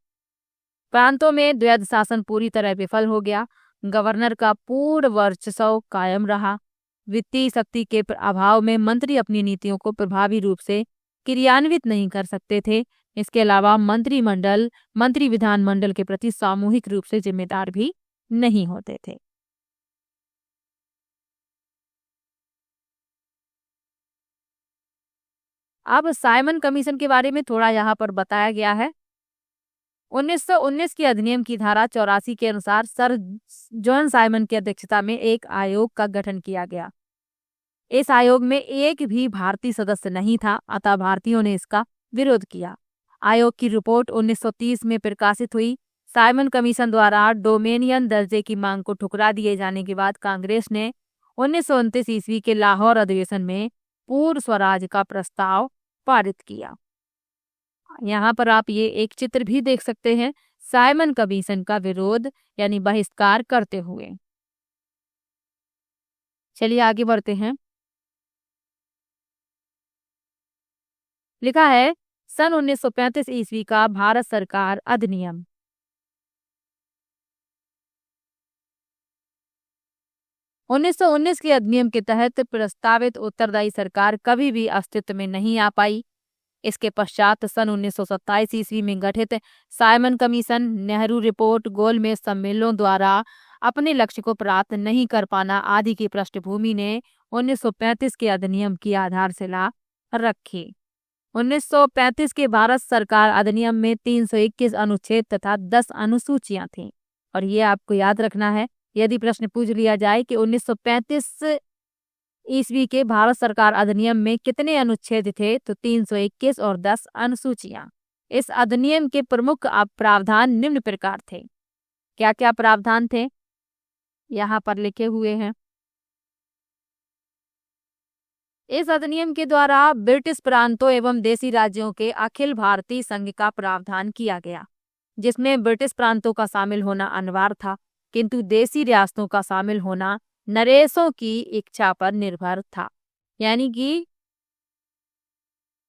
प्रांतों में द्वैध शासन पूरी तरह विफल हो गया। गवर्नर का पूर्ण वर्चस्व कायम रहा। वित्तीय शक्ति के अभाव में मंत्री अपनी नीतियों को प्रभावी रूप से क्रियान्वित नहीं कर सकते थे। इसके अलावा मंत्री विधानमंडल के प्रति सामूहिक रूप से जिम्मेदार भी नहीं होते थे। अब साइमन कमीशन के बारे में थोड़ा यहाँ पर बताया गया है। 1919 के अधिनियम की धारा 84 के अनुसार सर जॉन साइमन की अध्यक्षता में एक आयोग का गठन किया गया। इस आयोग में एक भी भारतीय सदस्य नहीं था, अतः भारतीयों ने इसका विरोध किया। आयोग की रिपोर्ट 1930 में प्रकाशित हुई। साइमन कमीशन द्वारा डोमेनियन दर्जे की मांग को ठुकरा दिए जाने के बाद कांग्रेस ने 1929 ईस्वी के लाहौर अधिवेशन में पूर्ण स्वराज का प्रस्ताव पारित किया। यहाँ पर आप ये एक चित्र भी देख सकते हैं साइमन कमीशन का विरोध यानी बहिष्कार करते हुए। चलिए आगे बढ़ते हैं। लिखा है सन 1935 ईस्वी का भारत सरकार अधिनियम। उन्नीस के अधिनियम के तहत प्रस्तावित उत्तरदायी सरकार कभी भी अस्तित्व में नहीं आ पाई। इसके पश्चात सन 1927 ईस्वी में गठित साइमन कमीशन, नेहरू रिपोर्ट, गोलमेज सम्मेलनों द्वारा अपने लक्ष्य को प्राप्त नहीं कर पाना आदि की पृष्ठभूमि ने 1935 के अधिनियम की आधारशिला रखी। 1935 के भारत सरकार अधिनियम में 321 अनुच्छेद तथा 10 अनुसूचियां थीं। और ये आपको याद रखना है, यदि प्रश्न पूछ लिया जाए कि 1935 ईस्वी के भारत सरकार अधिनियम में कितने अनुच्छेद थे, तो 321 और 10 अनुसूचियां। इस अधिनियम के प्रमुख प्रावधान निम्न प्रकार थे। क्या क्या प्रावधान थे यहाँ पर लिखे हुए हैं। इस अधिनियम के द्वारा ब्रिटिश प्रांतों एवं देशी राज्यों के अखिल भारतीय संघ का प्रावधान किया गया, जिसमें ब्रिटिश प्रांतों का शामिल होना अनिवार्य था, किंतु देशी रियासतों का शामिल होना नरेशों की इच्छा पर निर्भर था। यानी कि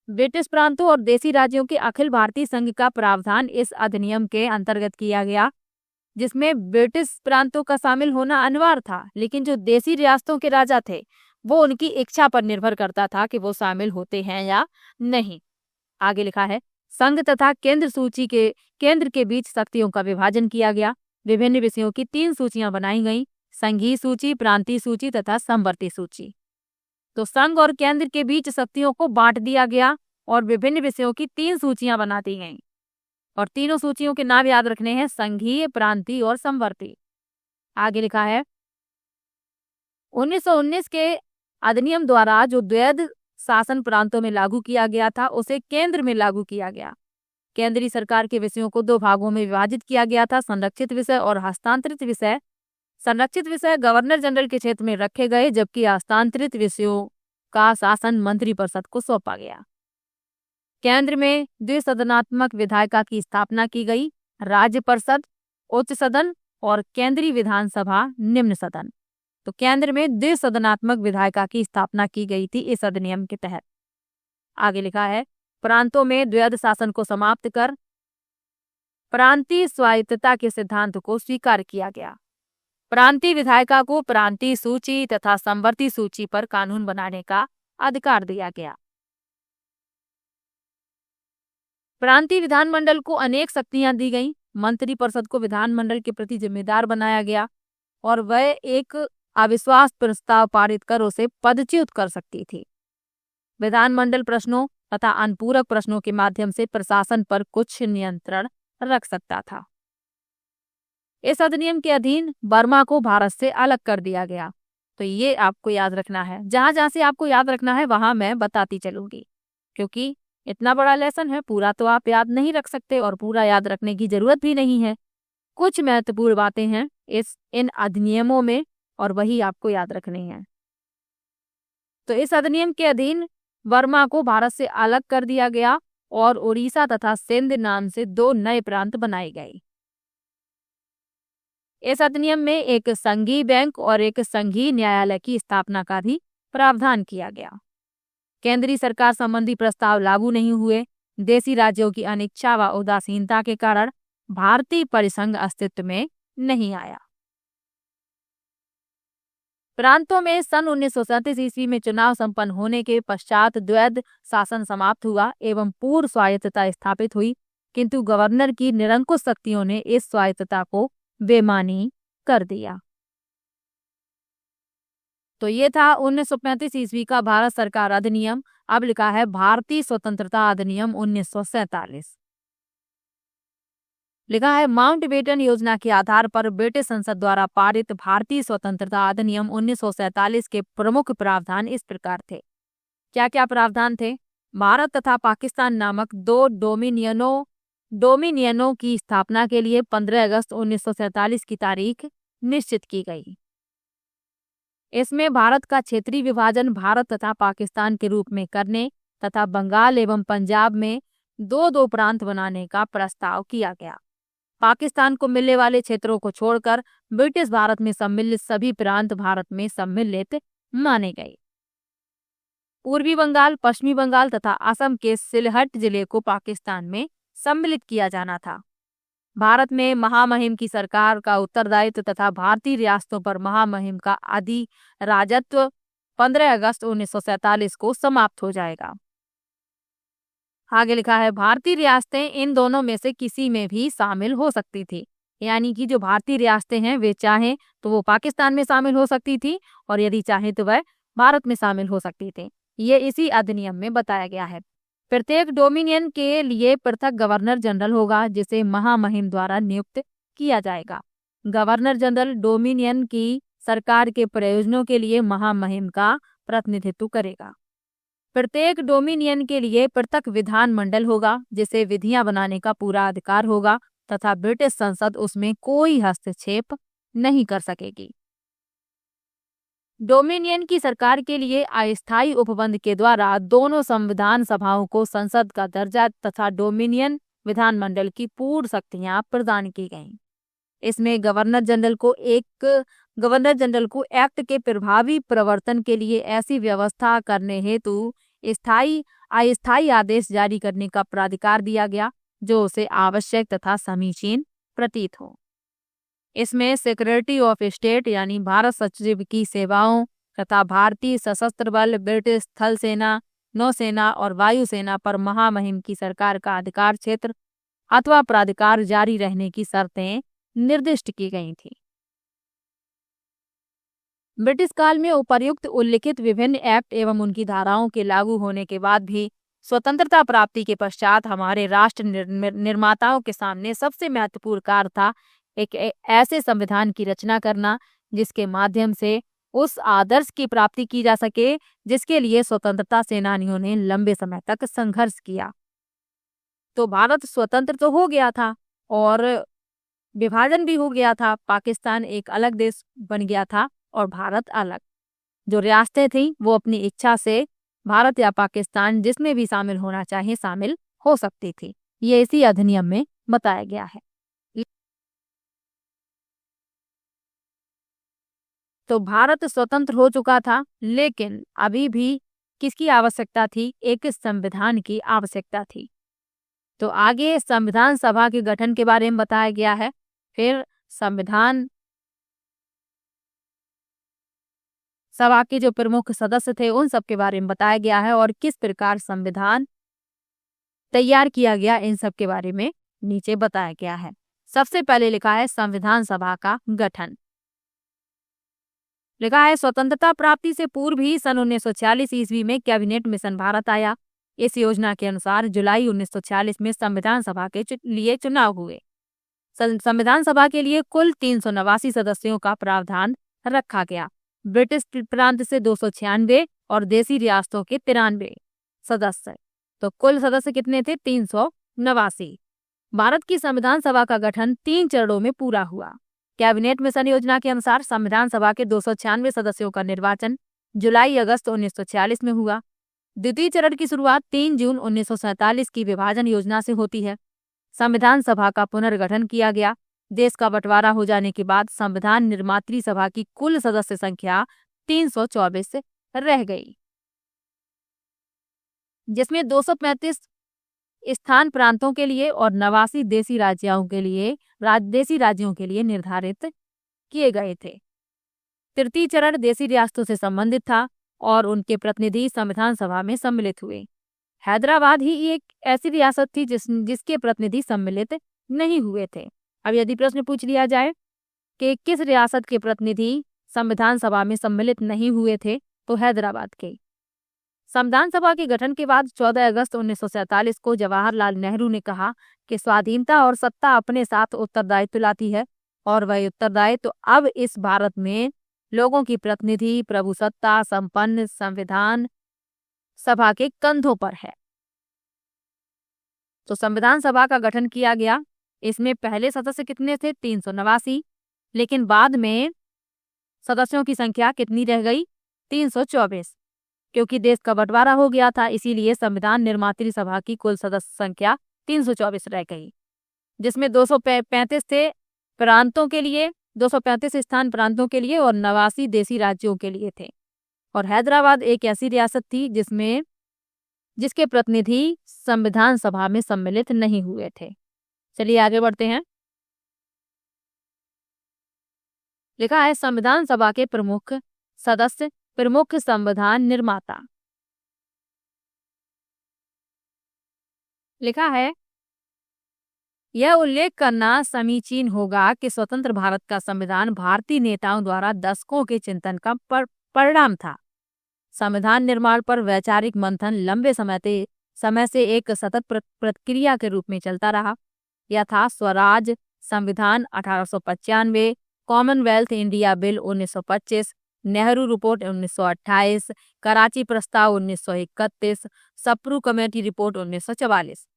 ब्रिटिश प्रांतों और देसी राज्यों के अखिल भारतीय संघ का प्रावधान इस अधिनियम के अंतर्गत किया गया, जिसमें ब्रिटिश प्रांतों का शामिल होना अनिवार्य था, लेकिन जो देसी रियासतों के राजा थे वो उनकी इच्छा पर निर्भर करता था कि वो शामिल होते हैं या नहीं। आगे लिखा है, संघ तथा केंद्र के बीच शक्तियों का विभाजन किया गया। विभिन्न विषयों की 3 सूचियां बनाई गईं, संघीय सूची, प्रांतीय सूची तथा समवर्ती सूची। तो संघ और केंद्र के बीच शक्तियों को बांट दिया गया और विभिन्न विषयों की 3 सूचियां बना दी गईं। और तीनों सूचियों के नाम याद रखने हैं, संघीय, प्रांतीय और समवर्ती। आगे लिखा है, 1919 के अधिनियम द्वारा जो द्वैध शासन प्रांतों में लागू किया गया था उसे केंद्र में लागू किया गया। केंद्रीय सरकार के विषयों को 2 भागों में विभाजित किया गया था, संरक्षित विषय और हस्तांतरित विषय। संरक्षित विषय गवर्नर जनरल के क्षेत्र में रखे गए, जबकि हस्तांतरित विषयों का शासन मंत्रिपरिषद को सौंपा गया। केंद्र में द्विसदनात्मक विधायिका की स्थापना की गई, राज्य परिषद, उच्च सदन और केंद्रीय विधानसभा, निम्न सदन। तो केंद्र में द्विसदनात्मक विधायिका की स्थापना की गई थी इस अधिनियम के तहत। आगे लिखा है, प्रांतों में द्वैध शासन को समाप्त कर प्रांतीय स्वायत्तता के सिद्धांत को स्वीकार किया गया। प्रांतीय विधायिका को प्रांतीय सूची तथा समवर्ती सूची पर कानून बनाने का अधिकार दिया गया। प्रांतीय विधानमंडल को अनेक शक्तियां दी गईं। मंत्रिपरिषद को विधानमंडल के प्रति जिम्मेदार बनाया गया और वह एक अविश्वास प्रस्ताव पारित कर उसे पदच्युत कर सकती थी। विधानमंडल प्रश्नों तथा अनुपूरक प्रश्नों के माध्यम से प्रशासन पर कुछ नियंत्रण रख सकता था। इस अधिनियम के अधीन बर्मा को भारत से अलग कर दिया गया। तो ये आपको याद रखना है, जहां जहां से आपको याद रखना है वहां मैं बताती चलूंगी, क्योंकि इतना बड़ा लेसन है, पूरा तो आप याद नहीं रख सकते और पूरा याद रखने की जरूरत भी नहीं है। कुछ महत्वपूर्ण बातें हैं इन अधिनियमों में और वही आपको याद रखनी है। तो इस अधिनियम के अधीन बर्मा को भारत से अलग कर दिया गया और उड़ीसा तथा सिंध नाम से 2 नए प्रांत बनाए गए। इस अधिनियम में एक संघीय बैंक और एक संघीय न्यायालय की स्थापना का भी प्रावधान किया गया। केंद्रीय सरकार संबंधी प्रस्ताव लागू नहीं हुए। देसी राज्यों की अनिच्छा व उदासीनता के कारण भारतीय परिसंघ अस्तित्व में नहीं आया। प्रांतों में सन 1937 ईस्वी में चुनाव संपन्न होने के पश्चात द्वैध शासन समाप्त हुआ एवं पूर्ण स्वायत्तता स्थापित हुई, किंतु गवर्नर की निरंकुश शक्तियों ने इस स्वायत्तता को बेमानी कर दिया। तो ये था 1935 ईस्वी का भारत सरकार अधिनियम। अब लिखा है भारतीय स्वतंत्रता अधिनियम 1947। लिखा है, माउंटबेटन योजना के आधार पर ब्रिटिश संसद द्वारा पारित भारतीय स्वतंत्रता अधिनियम 1947 के प्रमुख प्रावधान इस प्रकार थे। क्या क्या प्रावधान थे? भारत तथा पाकिस्तान नामक 2 डोमिनियनों की स्थापना के लिए 15 अगस्त 1947 की तारीख निश्चित की गई। इसमें भारत का क्षेत्रीय विभाजन भारत तथा पाकिस्तान के रूप में करने तथा बंगाल एवं पंजाब में 2-2 प्रांत बनाने का प्रस्ताव किया गया। पाकिस्तान को मिलने वाले क्षेत्रों को छोड़कर ब्रिटिश भारत में सम्मिलित सभी प्रांत भारत में सम्मिलित माने गए। पूर्वी बंगाल, पश्चिमी बंगाल तथा असम के सिलहट जिले को पाकिस्तान में सम्मिलित किया जाना था। भारत में महामहिम की सरकार का उत्तरदायित्व तथा भारतीय रियासतों पर महामहिम का अधिराजत्व 15 अगस्त 1947 को समाप्त हो जाएगा। आगे लिखा है, भारतीय रियासतें इन दोनों में से किसी में भी शामिल हो सकती थी। यानी कि जो भारतीय रियासतें हैं वे चाहें तो वो पाकिस्तान में शामिल हो सकती थी और यदि चाहे तो वह भारत में शामिल हो सकती थी। ये इसी अधिनियम में बताया गया है। प्रत्येक डोमिनियन के लिए पृथक गवर्नर जनरल होगा जिसे महामहिम द्वारा नियुक्त किया जाएगा। गवर्नर जनरल डोमिनियन की सरकार के प्रयोजनों के लिए महामहिम का प्रतिनिधित्व करेगा। प्रत्येक डोमिनियन के लिए पृथक विधानमंडल होगा जिसे विधियां बनाने का पूरा अधिकार होगा तथा ब्रिटिश संसद उसमें कोई हस्तक्षेप नहीं कर सकेगी। डोमिनियन की सरकार के लिए अस्थायी उपबंध के द्वारा दोनों संविधान सभाओं को संसद का दर्जा तथा डोमिनियन विधानमंडल की पूर्ण शक्तियां प्रदान की गईं। इसमें गवर्नर जनरल को एक्ट के प्रभावी प्रवर्तन के लिए ऐसी व्यवस्था करने हेतु स्थायी अस्थायी आदेश जारी करने का प्राधिकार दिया गया जो उसे आवश्यक तथा समीचीन प्रतीत हो। इसमें सेक्रेटरी ऑफ स्टेट यानी भारत सचिव की सेवाओं तथा भारतीय सशस्त्र बल, ब्रिटिश थल सेना, नौसेना और वायुसेना पर महामहिम की सरकार का अधिकार क्षेत्र अथवा प्राधिकार जारी रहने की शर्तें निर्दिष्ट की गई थी। ब्रिटिश काल में उपर्युक्त उल्लिखित विभिन्न एक्ट एवं उनकी धाराओं के लागू होने के बाद भी स्वतंत्रता प्राप्ति के पश्चात हमारे राष्ट्र निर्माताओं के सामने सबसे महत्वपूर्ण कार्य था एक ऐसे संविधान की रचना करना जिसके माध्यम से उस आदर्श की प्राप्ति की जा सके जिसके लिए स्वतंत्रता सेनानियों ने लंबे समय तक संघर्ष किया। तो भारत स्वतंत्र तो हो गया था और विभाजन भी हो गया था, पाकिस्तान एक अलग देश बन गया था और भारत अलग। जो रियासतें थीं वो अपनी इच्छा से भारत या पाकिस्तान जिसमें भी शामिल होना चाहे शामिल हो सकती थी। ये इसी अधिनियम में बताया गया है। तो भारत स्वतंत्र हो चुका था लेकिन अभी भी किसकी आवश्यकता थी? एक संविधान की आवश्यकता थी। तो आगे संविधान सभा के गठन के बारे में बताया गया है। फिर संविधान सभा के जो प्रमुख सदस्य थे उन सब के बारे में बताया गया है और किस प्रकार संविधान तैयार किया गया इन सब के बारे में नीचे बताया गया है। सबसे पहले लिखा है संविधान सभा का गठन। लिखा है स्वतंत्रता प्राप्ति से पूर्व ही सन 1946 ईस्वी में कैबिनेट मिशन भारत आया। इस योजना के अनुसार जुलाई 1946 में संविधान सभा के लिए चुनाव हुए। संविधान सभा के लिए कुल 389 सदस्यों का प्रावधान रखा गया। ब्रिटिश प्रांत से 296 और देसी रियासतों के 93 सदस्य। तो कुल सदस्य कितने थे? 389। भारत की संविधान सभा का गठन 3 चरणों में पूरा हुआ। कैबिनेट मिशन योजना के अनुसार संविधान सभा के 296 सदस्यों का निर्वाचन जुलाई-अगस्त 1946 में हुआ। द्वितीय चरण की शुरुआत 3 जून 1947 की विभाजन योजना से होती है। संविधान सभा का पुनर्गठन किया गया। देश का बंटवारा हो जाने के बाद संविधान निर्मात्री सभा की कुल सदस्य संख्या 324 रह गई, जिसमें 235 स्थान प्रांतों के लिए और 89 देसी राज्यों के लिए निर्धारित किए गए थे। तृतीय चरण देसी रियासतों से संबंधित था और उनके प्रतिनिधि संविधान सभा में सम्मिलित हुए। हैदराबाद ही एक ऐसी रियासत थी जिसके प्रतिनिधि सम्मिलित नहीं हुए थे। अब यदि प्रश्न पूछ लिया जाए कि किस रियासत के प्रतिनिधि संविधान सभा में सम्मिलित नहीं हुए थे, तो हैदराबाद के। संविधान सभा के गठन के बाद 14 अगस्त 1947 को जवाहरलाल नेहरू ने कहा कि स्वाधीनता और सत्ता अपने साथ उत्तरदायित्व लाती है और वह उत्तरदायित्व अब इस भारत में लोगों की प्रतिनिधि प्रभुसत्ता संपन्न संविधान सभा के कंधों पर है। तो संविधान सभा का गठन किया गया। इसमें पहले सदस्य कितने थे? 389, लेकिन बाद में सदस्यों की संख्या कितनी रह गई? 324, क्योंकि देश का बंटवारा हो गया था, इसीलिए संविधान निर्मात्री सभा की कुल सदस्य संख्या 324 रह गई, जिसमें 235 थे प्रांतों के लिए, 235 स्थान प्रांतों के लिए और 89 देसी राज्यों के लिए थे। और हैदराबाद एक ऐसी रियासत थी जिसके प्रतिनिधि संविधान सभा में सम्मिलित नहीं हुए थे। चलिए आगे बढ़ते हैं। लिखा है संविधान सभा के प्रमुख सदस्य, प्रमुख संविधान निर्माता। लिखा है यह उल्लेख करना समीचीन होगा कि स्वतंत्र भारत का संविधान भारतीय नेताओं द्वारा दशकों के चिंतन का परिणाम था। संविधान निर्माण पर वैचारिक मंथन लंबे समय से एक सतत प्रक्रिया के रूप में चलता रहा। यथा स्वराज संविधान 1895, Commonwealth India bill 1925, Nehru report 1928, Karachi प्रस्ताव 1931, सप्रू कमेटी रिपोर्ट 1944।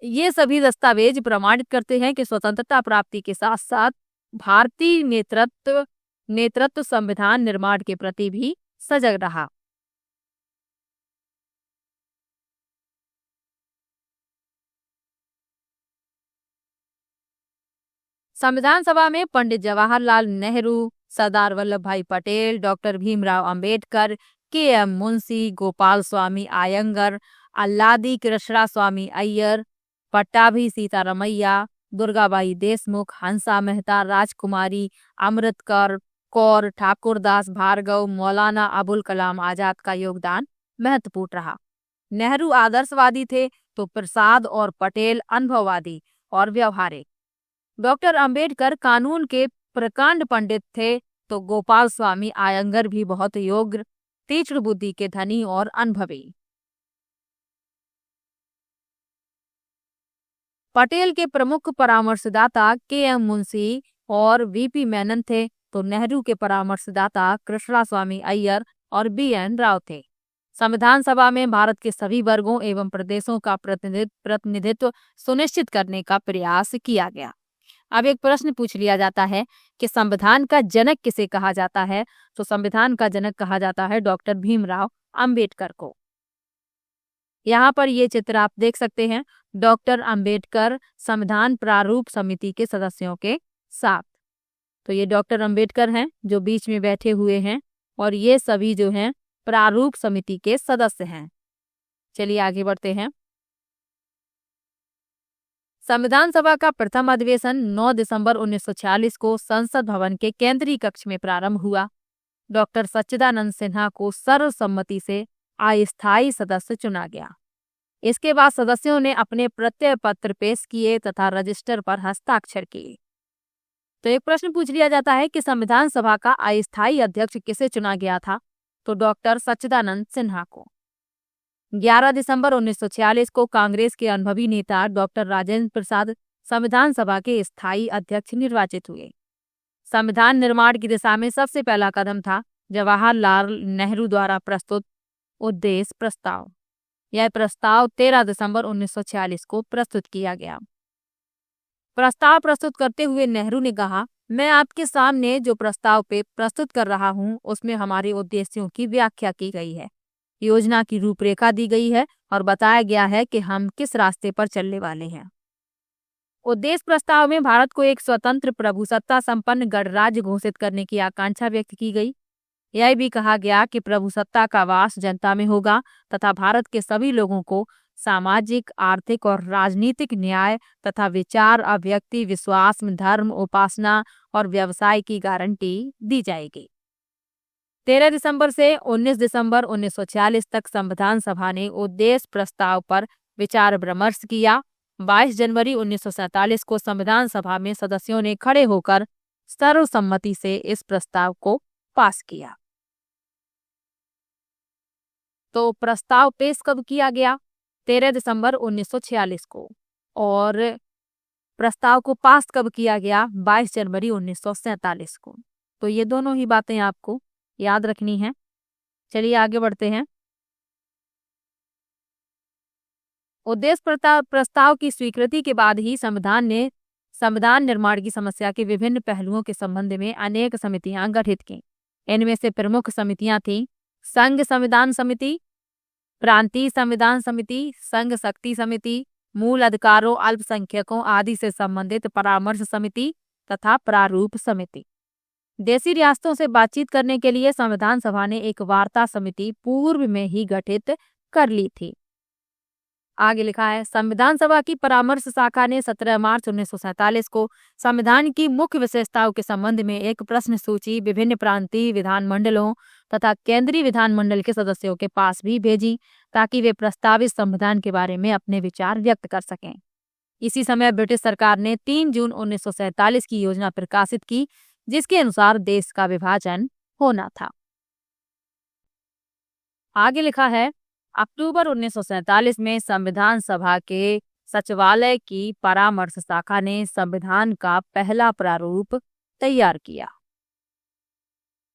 ये सभी दस्तावेज प्रमाणित करते हैं कि स्वतंत्रता प्राप्ति के साथ साथ भारतीय नेतृत्व संविधान निर्माण के प्रति भी सजग रहा। संविधान सभा में पंडित जवाहरलाल नेहरू, सरदार वल्लभ भाई पटेल, डॉक्टर भीमराव अंबेडकर, के.एम. मुंशी, गोपाल स्वामी आयंगर, अल्लादी कृष्णस्वामी अय्यर, पट्टाभी सीतारमैया, दुर्गाबाई देशमुख, हंसा मेहता, राजकुमारी अमृतकर कौर, ठाकुरदास भार्गव, मौलाना अबुल कलाम आजाद का योगदान महत्वपूर्ण रहा। नेहरू आदर्शवादी थे तो प्रसाद और पटेल अनुभववादी और व्यवहारिक। डॉक्टर अंबेडकर कानून के प्रकांड पंडित थे तो गोपाल स्वामी आयंगर भी बहुत योग्य, तीक्ष्ण बुद्धि के धनी और अनुभवी। पटेल के प्रमुख परामर्शदाता के.एम. मुंशी और वी.पी. मेनन थे तो नेहरू के परामर्शदाता कृष्णस्वामी अय्यर और बी.एन. राव थे। संविधान सभा में भारत के सभी वर्गों एवं प्रदेशों का प्रतिनिधित्व सुनिश्चित करने का प्रयास किया गया। अब एक प्रश्न पूछ लिया जाता है कि संविधान का जनक किसे कहा जाता है, तो संविधान का जनक कहा जाता है डॉक्टर भीमराव अंबेडकर को। यहाँ पर ये चित्र आप देख सकते हैं, डॉक्टर अंबेडकर संविधान प्रारूप समिति के सदस्यों के साथ। तो ये डॉक्टर अंबेडकर हैं जो बीच में बैठे हुए हैं और ये सभी जो हैं प्रारूप समिति के सदस्य हैं। चलिए आगे बढ़ते हैं। संविधान सभा का प्रथम अधिवेशन 9 दिसंबर 1946 को संसद भवन के केंद्रीय कक्ष में प्रारंभ हुआ। डॉक्टर सच्चिदानंद सिन्हा को सर्वसम्मति से अस्थायी सदस्य चुना गया। इसके बाद सदस्यों ने अपने प्रत्यय पत्र पेश किए तथा रजिस्टर पर हस्ताक्षर किए। तो एक प्रश्न पूछ लिया जाता है कि संविधान सभा का अस्थायी अध्यक्ष किसे चुना गया था, तो डॉक्टर सच्चिदानंद सिन्हा को। 11 दिसंबर 1946 को कांग्रेस के अनुभवी नेता डॉक्टर राजेंद्र प्रसाद संविधान सभा के स्थायी अध्यक्ष निर्वाचित हुए। संविधान निर्माण की दिशा में सबसे पहला कदम था जवाहरलाल नेहरू द्वारा प्रस्तुत उद्देश्य प्रस्ताव। यह प्रस्ताव 13 दिसंबर 1946 को प्रस्तुत किया गया। प्रस्ताव प्रस्तुत करते हुए नेहरू ने कहा, मैं आपके सामने जो प्रस्ताव पे प्रस्तुत कर रहा हूं उसमें हमारे उद्देश्यों की व्याख्या की गई है, योजना की रूपरेखा दी गई है और बताया गया है कि हम किस रास्ते पर चलने वाले हैं। उद्देश्य प्रस्ताव में भारत को एक स्वतंत्र प्रभुसत्ता संपन्न गणराज्य घोषित करने की आकांक्षा व्यक्त की गई। यह भी कहा गया कि प्रभुसत्ता का वास जनता में होगा तथा भारत के सभी लोगों को सामाजिक, आर्थिक और राजनीतिक न्याय तथा विचार, अभिव्यक्ति, विश्वास, धर्म, उपासना और व्यवसाय की गारंटी दी जाएगी। 13 दिसंबर से 19 दिसंबर 1946 तक संविधान सभा ने उद्देश्य प्रस्ताव पर विचार विमर्श किया। 22 जनवरी 1947 को संविधान सभा में सदस्यों ने खड़े होकर सर्वसम्मति से इस प्रस्ताव को पास किया। तो प्रस्ताव पेश कब किया गया? 13 दिसंबर 1946 को। और प्रस्ताव को पास कब किया गया? 22 जनवरी 1947 को। तो ये दोनों ही बातें आपको याद रखनी है। चलिए आगे बढ़ते हैं। उद्देश्य प्रस्ताव की स्वीकृति के बाद ही संविधान निर्माण की समस्या के विभिन्न पहलुओं के संबंध में अनेक समितियां गठित की। इनमें से प्रमुख समितियां थीं संघ संविधान समिति, प्रांतीय संविधान समिति, संघ शक्ति समिति, मूल अधिकारों, अल्पसंख्यकों आदि से संबंधित परामर्श समिति तथा प्रारूप समिति। देशी रियासतों से बातचीत करने के लिए संविधान सभा ने एक वार्ता समिति पूर्व में ही गठित कर ली थी। आगे लिखा है, संविधान सभा की परामर्श शाखा ने 17 मार्च 1947 को संविधान की मुख्य विशेषताओं के संबंध में एक प्रश्न सूची विभिन्न प्रांतीय विधानमंडलों तथा केंद्रीय विधानमंडल के सदस्यों के पास भी भेजी ताकि वे प्रस्तावित संविधान के बारे में अपने विचार व्यक्त कर सकें। इसी समय ब्रिटिश सरकार ने 3 जून 1947 की योजना प्रकाशित की जिसके अनुसार देश का विभाजन होना था। आगे लिखा है, अक्टूबर 1947 में संविधान सभा के सचिवालय की परामर्श शाखा ने संविधान का पहला प्रारूप तैयार किया।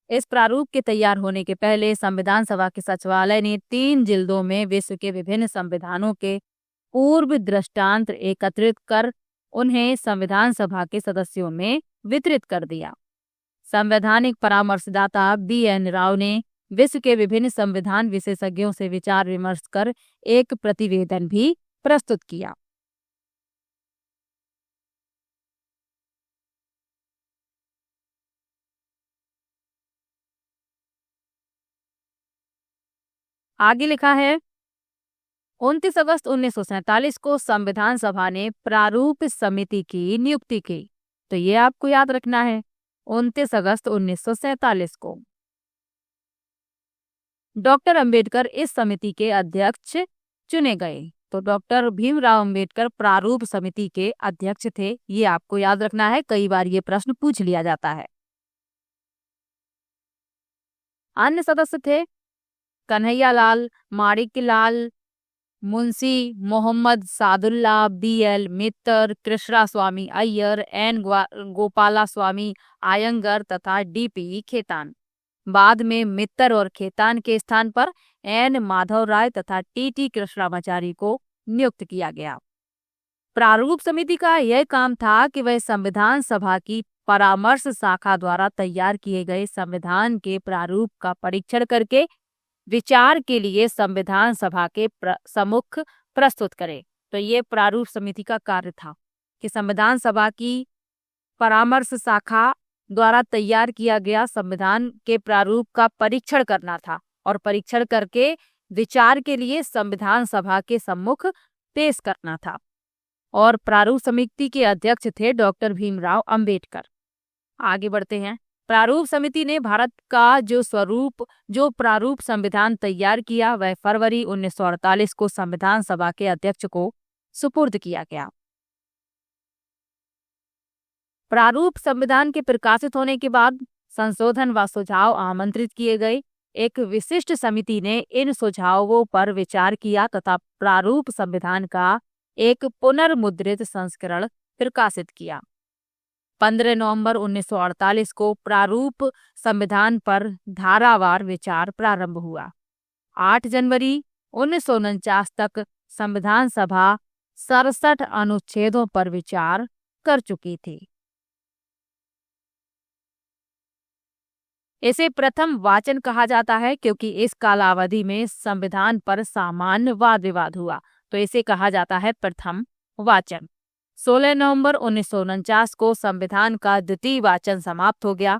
इस प्रारूप के तैयार होने के पहले संविधान सभा के सचिवालय ने 3 जिल्दों में विश्व के विभिन्न संविधानों के पूर्व दृष्टांत एकत्रित कर उन्हें संविधान सभा के सदस्यों में वितरित कर दिया। संवैधानिक परामर्शदाता बी.एन. राव ने विश्व के विभिन्न संविधान विशेषज्ञों से विचार विमर्श कर एक प्रतिवेदन भी प्रस्तुत किया। आगे लिखा है 29 अगस्त 1947 को संविधान सभा ने प्रारूप समिति की नियुक्ति की। तो ये आपको याद रखना है, 29 अगस्त 1947 को डॉक्टर अंबेडकर इस समिति के अध्यक्ष चुने गए। तो डॉक्टर भीमराव अंबेडकर प्रारूप समिति के अध्यक्ष थे, ये आपको याद रखना है, कई बार ये प्रश्न पूछ लिया जाता है। अन्य सदस्य थे कन्हैयालाल, माणिक्यलाल, मुंशी मोहम्मद सादुल्ला, बी.एल. मित्तर, कृष्णा स्वामी अय्यर, एन गोपाला स्वामी आयंगर तथा डी.पी. खेतान। बाद में मित्तर और खेतान के स्थान पर एन माधव राय तथा टी.टी. कृष्णामाचारी को नियुक्त किया गया। प्रारूप समिति का यह काम था कि वह संविधान सभा की परामर्श शाखा द्वारा तैयार किए गए संविधान के प्रारूप का परीक्षण करके विचार के लिए संविधान सभा के सम्मुख प्रस्तुत करे। तो ये प्रारूप समिति का कार्य था कि संविधान सभा की परामर्श शाखा द्वारा तैयार किया गया संविधान के प्रारूप का परीक्षण करना था और परीक्षण करके विचार के लिए संविधान सभा के सम्मुख पेश करना था। और प्रारूप समिति के अध्यक्ष थे डॉक्टर भीमराव अंबेडकर। आगे बढ़ते हैं। प्रारूप समिति ने भारत का जो प्रारूप संविधान तैयार किया वह फरवरी 1948 को संविधान सभा के अध्यक्ष को सुपुर्द किया गया। प्रारूप संविधान के प्रकाशित होने के बाद संशोधन व सुझाव आमंत्रित किए गए। एक विशिष्ट समिति ने इन सुझावों पर विचार किया तथा प्रारूप संविधान का एक पुनर्मुद्रित संस्करण प्रकाशित किया। 15 नवंबर 1948 को प्रारूप संविधान पर धारावार विचार प्रारंभ हुआ। 8 जनवरी 1949 तक संविधान सभा 67 अनुच्छेदों पर विचार कर चुकी थी। इसे प्रथम वाचन कहा जाता है क्योंकि इस कालावधि में संविधान पर सामान्य वाद विवाद हुआ, तो इसे कहा जाता है प्रथम वाचन। 16 नवंबर 1949 को संविधान का द्वितीय वाचन समाप्त हो गया।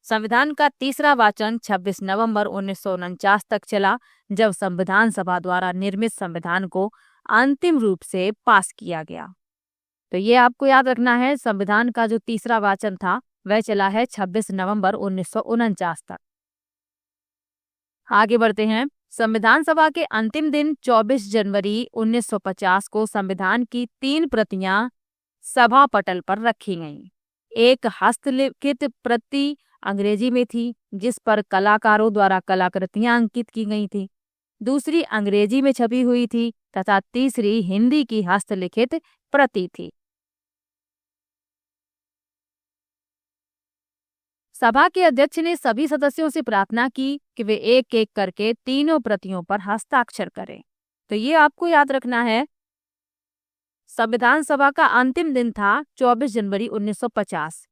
संविधान का तीसरा वाचन 26 नवंबर 1949 तक चला, जब संविधान सभा द्वारा निर्मित संविधान को अंतिम रूप से पास किया गया। तो ये आपको याद रखना है, संविधान का जो तीसरा वाचन था वह चला है 26 नवंबर 1949 तक। आगे बढ़ते हैं। संविधान सभा के अंतिम दिन 24 जनवरी 1950 को संविधान की 3 प्रतियां सभा पटल पर रखी गईं। एक हस्तलिखित प्रति अंग्रेजी में थी जिस पर कलाकारों द्वारा कलाकृतियां अंकित की गई थी, दूसरी अंग्रेजी में छपी हुई थी तथा तीसरी हिंदी की हस्तलिखित प्रति थी। सभा के अध्यक्ष ने सभी सदस्यों से प्रार्थना की कि वे एक एक करके तीनों प्रतियों पर हस्ताक्षर करें। तो ये आपको याद रखना है, संविधान सभा का अंतिम दिन था 24 जनवरी 1950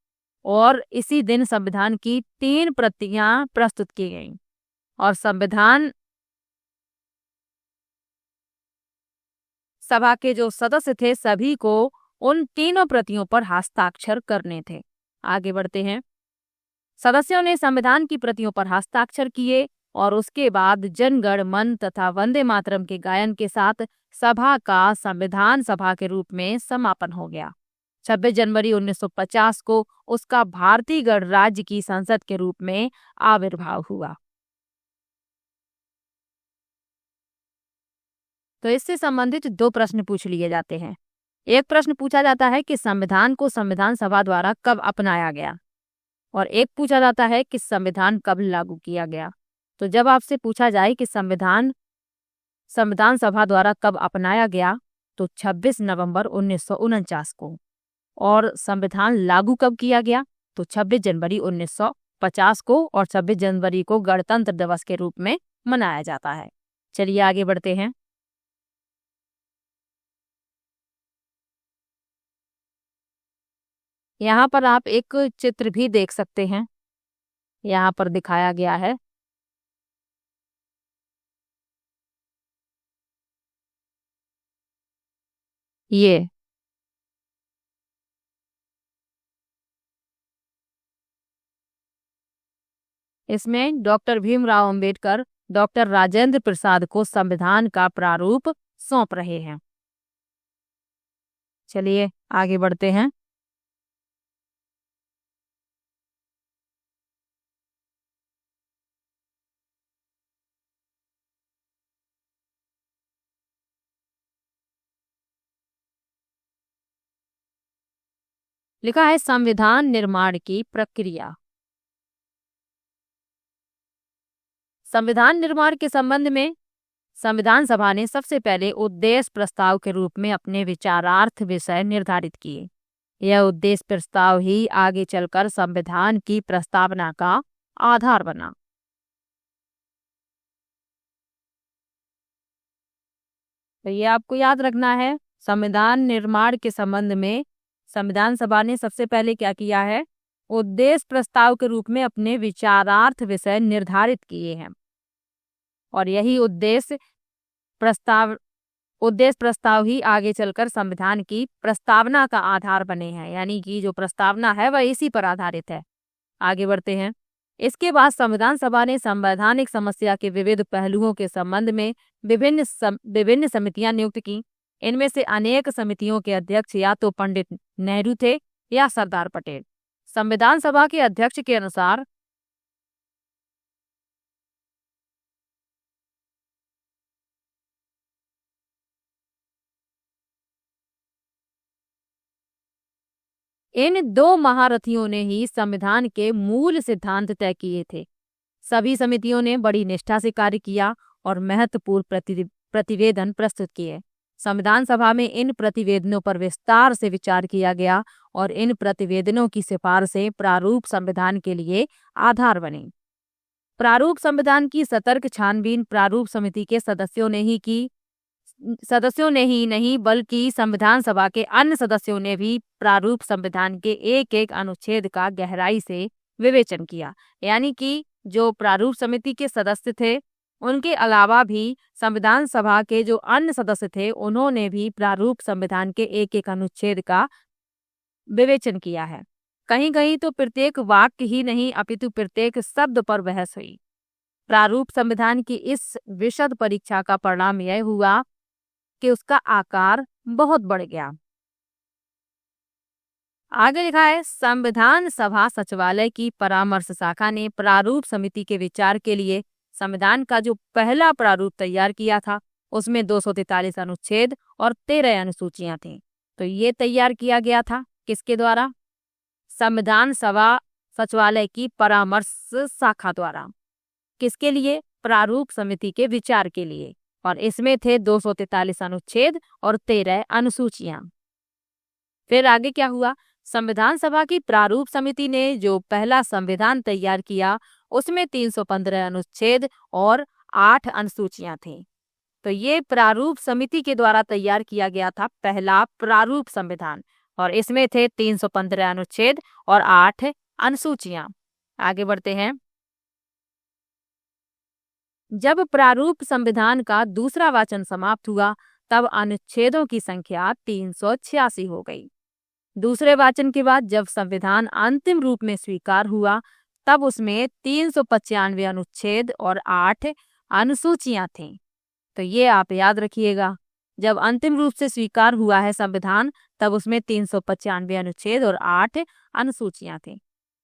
और इसी दिन संविधान की 3 प्रतियां प्रस्तुत की गईं और संविधान सभा के जो सदस्य थे सभी को उन तीनों प्रतियों पर हस्ताक्षर करने थे। आगे बढ़ते हैं। सदस्यों ने संविधान की प्रतियों पर हस्ताक्षर किए और उसके बाद जनगण मन तथा वंदे मातरम के गायन के साथ सभा का संविधान सभा के रूप में समापन हो गया। 26 जनवरी 1950 को उसका भारतीय गणराज्य की संसद के रूप में आविर्भाव हुआ। तो इससे संबंधित 2 प्रश्न पूछ लिए जाते हैं। एक प्रश्न पूछा जाता है कि संविधान को संविधान सभा द्वारा कब अपनाया गया और एक पूछा जाता है कि संविधान कब लागू किया गया। तो जब आपसे पूछा जाए कि संविधान सभा द्वारा कब अपनाया गया तो 26 नवंबर 1949 को, और संविधान लागू कब किया गया तो 26 जनवरी 1950 को, और 26 जनवरी को गणतंत्र दिवस के रूप में मनाया जाता है। चलिए आगे बढ़ते हैं। यहाँ पर आप एक चित्र भी देख सकते हैं, यहाँ पर दिखाया गया है। ये इसमें डॉक्टर भीमराव अंबेडकर डॉक्टर राजेंद्र प्रसाद को संविधान का प्रारूप सौंप रहे हैं। चलिए आगे बढ़ते हैं। लिखा है संविधान निर्माण की प्रक्रिया। संविधान निर्माण के संबंध में संविधान सभा ने सबसे पहले उद्देश्य प्रस्ताव के रूप में अपने विचारार्थ विषय निर्धारित किए। यह उद्देश्य प्रस्ताव ही आगे चलकर संविधान की प्रस्तावना का आधार बना। तो ये आपको याद रखना है, संविधान निर्माण के संबंध में संविधान सभा ने सबसे पहले क्या किया है, उद्देश्य प्रस्ताव के रूप में अपने विचारार्थ विषय निर्धारित किए हैं और यही उद्देश्य प्रस्ताव ही आगे चलकर संविधान की प्रस्तावना का आधार बने हैं, यानी कि जो प्रस्तावना है वह इसी पर आधारित है। आगे बढ़ते हैं। इसके बाद संविधान सभा ने संवैधानिक समस्या के विविध पहलुओं के संबंध में विभिन्न समितियां नियुक्त की। इनमें से अनेक समितियों के अध्यक्ष या तो पंडित नेहरू थे या सरदार पटेल। संविधान सभा के अध्यक्ष के अनुसार इन दो महारथियों ने ही संविधान के मूल सिद्धांत तय किए थे। सभी समितियों ने बड़ी निष्ठा से कार्य किया और महत्वपूर्ण प्रतिवेदन प्रस्तुत किए। संविधान सभा में इन प्रतिवेदनों पर विस्तार से विचार किया गया और इन प्रतिवेदनों की सिफारिशें प्रारूप संविधान के लिए आधार बनी। प्रारूप संविधान की सतर्क छानबीन प्रारूप समिति के सदस्यों ने ही नहीं बल्कि संविधान सभा के अन्य सदस्यों ने भी प्रारूप संविधान के एक एक अनुच्छेद का गहराई से विवेचन किया। यानी कि जो प्रारूप समिति के सदस्य थे उनके अलावा भी संविधान सभा के जो अन्य सदस्य थे उन्होंने भी प्रारूप संविधान के एक एक अनुच्छेद का विवेचन किया है। कहीं कहीं तो प्रत्येक वाक्य ही नहीं अपितु प्रत्येक शब्द पर बहस हुई। प्रारूप संविधान की इस विशद परीक्षा का परिणाम यह हुआ कि उसका आकार बहुत बढ़ गया। आगे लिखा है संविधान सभा सचिवालय की परामर्श शाखा ने प्रारूप समिति के विचार के लिए संविधान का जो पहला प्रारूप तैयार किया था उसमें 243 अनुच्छेद और 13 अनुसूचियां थीं। तो ये तैयार किया गया था किसके द्वारा? संविधान सभा सचिवालय की परामर्श शाखा द्वारा। किसके लिए? प्रारूप समिति के विचार के लिए। और इसमें थे 243 अनुच्छेद और 13 अनुसूचियां। फिर आगे क्या हुआ? संविधान सभा की प्रारूप समिति ने जो पहला संविधान तैयार किया उसमें 315 अनुच्छेद और 8 अनुसूचियां थीं। तो ये प्रारूप समिति के द्वारा तैयार किया गया था पहला प्रारूप संविधान और इसमें थे 315 अनुच्छेद और 8 अनुसूचियां। आगे बढ़ते हैं। जब प्रारूप संविधान का दूसरा वाचन समाप्त हुआ तब अनुच्छेदों की संख्या 386 हो गई। दूसरे वाचन के बाद जब संविधान अंतिम रूप में स्वीकार हुआ तब उसमें 395 अनुच्छेद और 8 अनुसूचियां थीं। तो ये आप याद रखिएगा, जब अंतिम रूप से स्वीकार हुआ है संविधान तब उसमें 395 अनुच्छेद और 8 अनुसूचियां थीं।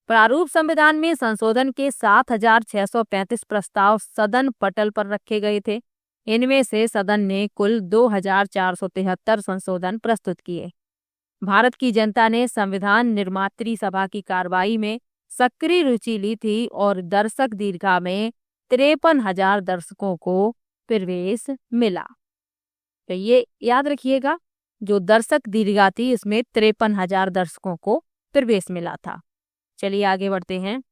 प्रारूप संविधान में संशोधन के 7635 प्रस्ताव सदन पटल पर रखे गए थे। इनमें से सदन ने कुल 2473 संशोधन प्रस्तुत किए। भारत की जनता ने संविधान निर्मात्री सभा की कार्रवाई में सक्रिय रुचि ली थी और दर्शक दीर्घा में 53,000 दर्शकों को प्रवेश मिला। तो ये याद रखिएगा, जो दर्शक दीर्घा थी इसमें 53,000 दर्शकों को प्रवेश मिला था। चलिए आगे बढ़ते हैं।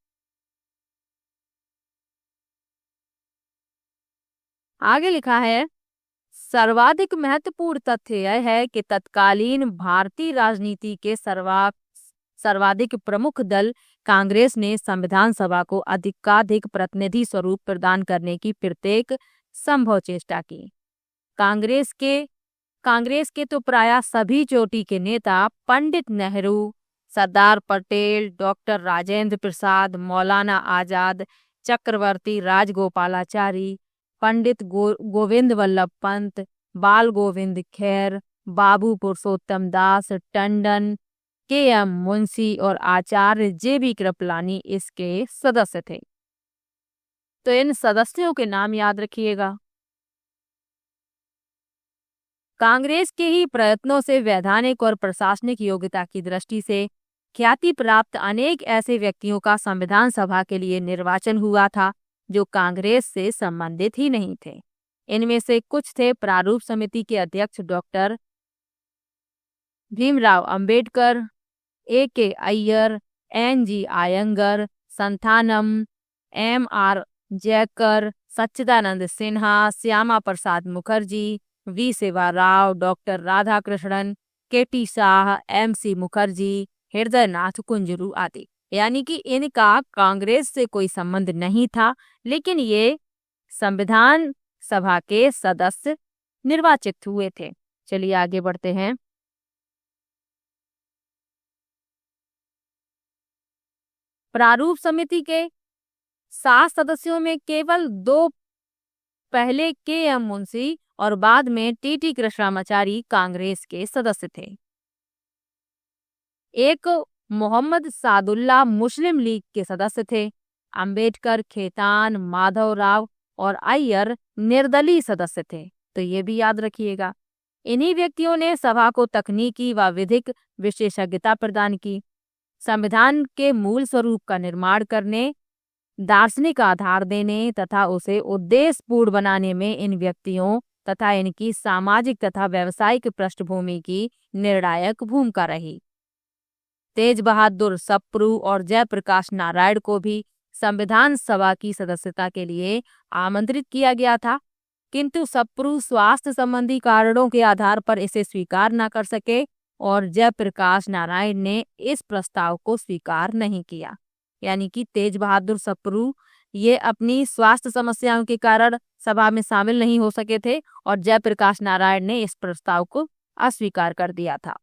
आगे लिखा है सर्वाधिक महत्वपूर्ण तथ्य यह है कि तत्कालीन भारतीय राजनीति के सर्वाधिक प्रमुख दल कांग्रेस ने संविधान सभा को अधिकाधिक प्रतिनिधि स्वरूप प्रदान करने की प्रत्येक संभव चेष्टा की। कांग्रेस के तो प्रायः सभी चोटी के नेता पंडित नेहरू, सरदार पटेल, डॉक्टर राजेंद्र प्रसाद, मौलाना आजाद, चक्रवर्ती राजगोपालाचारी, पंडित गोविंद वल्लभ पंत, बाल गोविंद खेर, बाबू पुरुषोत्तम दास टंडन, के.एम. मुंशी और आचार्य जे.बी. कृपलानी इसके सदस्य थे। तो इन सदस्यों के नाम याद रखिएगा। कांग्रेस के ही प्रयत्नों से वैधानिक और प्रशासनिक योग्यता की दृष्टि से ख्याति प्राप्त अनेक ऐसे व्यक्तियों का संविधान सभा के लिए निर्वाचन हुआ था जो कांग्रेस से संबंधित ही नहीं थे। इनमें से कुछ थे प्रारूप समिति के अध्यक्ष doctor Bhimrao Ambedkar, A K. Ayyar, N G. Iyengar, Santhanam, M R. Jayakar, Sachchidanand Sinha, Shyama Prasad Mukherjee, V. Seva Rao, doctor Radhakrishnan, K T. Shah, M C. Mukherjee, Hridaynath Kunzru आदि। यानी कि इनका कांग्रेस से कोई संबंध नहीं था, लेकिन ये संविधान सभा के सदस्य निर्वाचित हुए थे। चलिए आगे बढ़ते हैं। प्रारूप समिति के 7 सदस्यों में केवल 2 पहले के.एम. मुंशी और बाद में टी.टी. कृष्णामाचारी कांग्रेस के सदस्य थे। एक मोहम्मद सादुल्ला मुस्लिम लीग के सदस्य थे। अंबेडकर, खेतान, माधवराव और अय्यर निर्दलीय सदस्य थे। तो ये भी याद रखिएगा। इन्हीं व्यक्तियों ने सभा को तकनीकी व विधिक विशेषज्ञता प्रदान की। संविधान के मूल स्वरूप का निर्माण करने, दार्शनिक आधार देने तथा उसे उद्देश्यपूर्ण बनाने में इन व्यक्तियों तथा इनकी सामाजिक तथा व्यावसायिक पृष्ठभूमि की निर्णायक भूमिका रही। तेज बहादुर सप्रू और जयप्रकाश नारायण को भी संविधान सभा की सदस्यता के लिए आमंत्रित किया गया था, किंतु सप्रू स्वास्थ्य संबंधी कारणों के आधार पर इसे स्वीकार न कर सके और जयप्रकाश नारायण ने इस प्रस्ताव को स्वीकार नहीं किया। यानी कि तेज बहादुर सप्रू ये अपनी स्वास्थ्य समस्याओं के कारण सभा में शामिल नहीं हो सके थे और जयप्रकाश नारायण ने इस प्रस्ताव को अस्वीकार कर दिया था।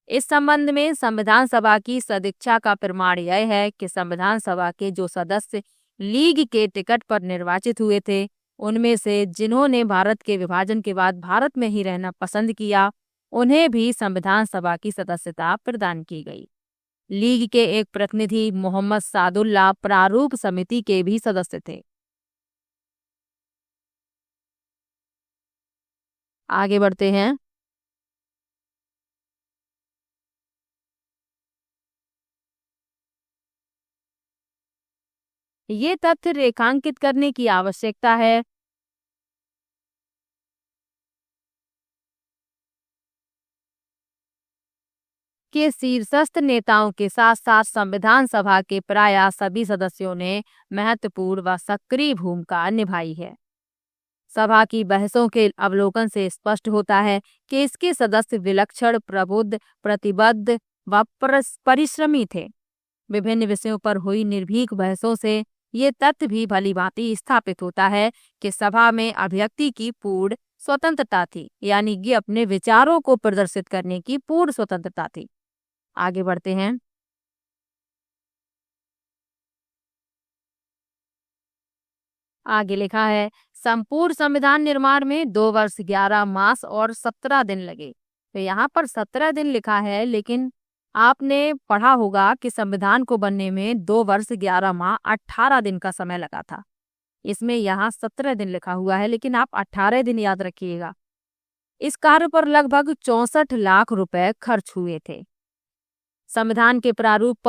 इस संबंध में संविधान सभा की सदिच्छा का प्रमाण यह है कि संविधान सभा के जो सदस्य लीग के टिकट पर निर्वाचित हुए थे, उनमें से जिन्होंने भारत के विभाजन के बाद भारत में ही रहना पसंद किया, उन्हें भी संविधान सभा की सदस्यता प्रदान की गई। लीग के एक प्रतिनिधि मोहम्मद सादुल्ला प्रारूप समिति के भी सदस्य थे। आगे बढ़ते हैं। ये तथ्य रेखांकित करने की आवश्यकता है कि शीर्षस्थ नेताओं के साथ साथ संविधान सभा के प्राय सभी सदस्यों ने महत्वपूर्ण व सक्रिय भूमिका निभाई है। सभा की बहसों के अवलोकन से स्पष्ट होता है कि इसके सदस्य विलक्षण, प्रबुद्ध, प्रतिबद्ध व परिश्रमी थे। विभिन्न विषयों पर हुई निर्भीक बहसों से ये तथ्य भी भलीभांति स्थापित होता है कि सभा में अभिव्यक्ति की पूर्ण स्वतंत्रता थी, यानी कि अपने विचारों को प्रदर्शित करने की पूर्ण स्वतंत्रता थी। आगे बढ़ते हैं। आगे लिखा है, संपूर्ण संविधान निर्माण में 2 वर्ष 11 मास और 17 दिन लगे। तो यहाँ पर 17 दिन लिखा है, लेकिन आपने पढ़ा होगा कि संविधान को बनने में 2 वर्ष 11 माह 18 दिन का समय लगा था। इसमें यहाँ 17 दिन लिखा हुआ है, लेकिन आप 18 दिन याद रखिएगा। इस कार्य पर लगभग 64 लाख रुपए खर्च हुए थे। संविधान के प्रारूप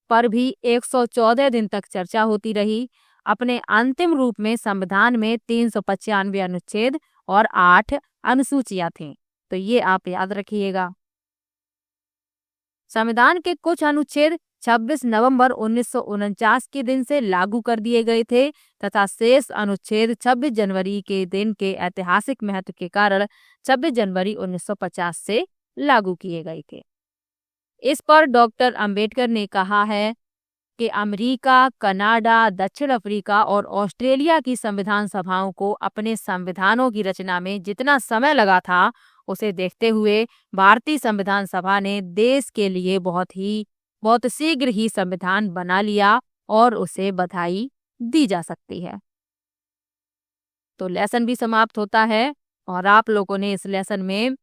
पर भी 114 दिन तक चर्चा होती रही। अपने अंतिम रूप में संविधान में 395 अनुच्छेद और 8 अनुसूचियां थीं। तो ये आप याद रखिएगा। संविधान के कुछ अनुच्छेद 26 नवंबर 1949 के दिन से लागू कर दिए गए थे तथा शेष अनुच्छेद 26 जनवरी के दिन के ऐतिहासिक महत्व के कारण 26 जनवरी 1950 से लागू किए गए थे। इस पर डॉक्टर अंबेडकर ने कहा है कि अमेरिका, कनाडा, दक्षिण अफ्रीका और ऑस्ट्रेलिया की संविधान सभाओं को अपने संविधानों की रचना में जितना समय लगा था, उसे देखते हुए भारतीय संविधान सभा ने देश के लिए बहुत शीघ्र ही संविधान बना लिया और उसे बधाई दी जा सकती है। तो लेसन भी समाप्त होता है और आप लोगों ने इस लेसन में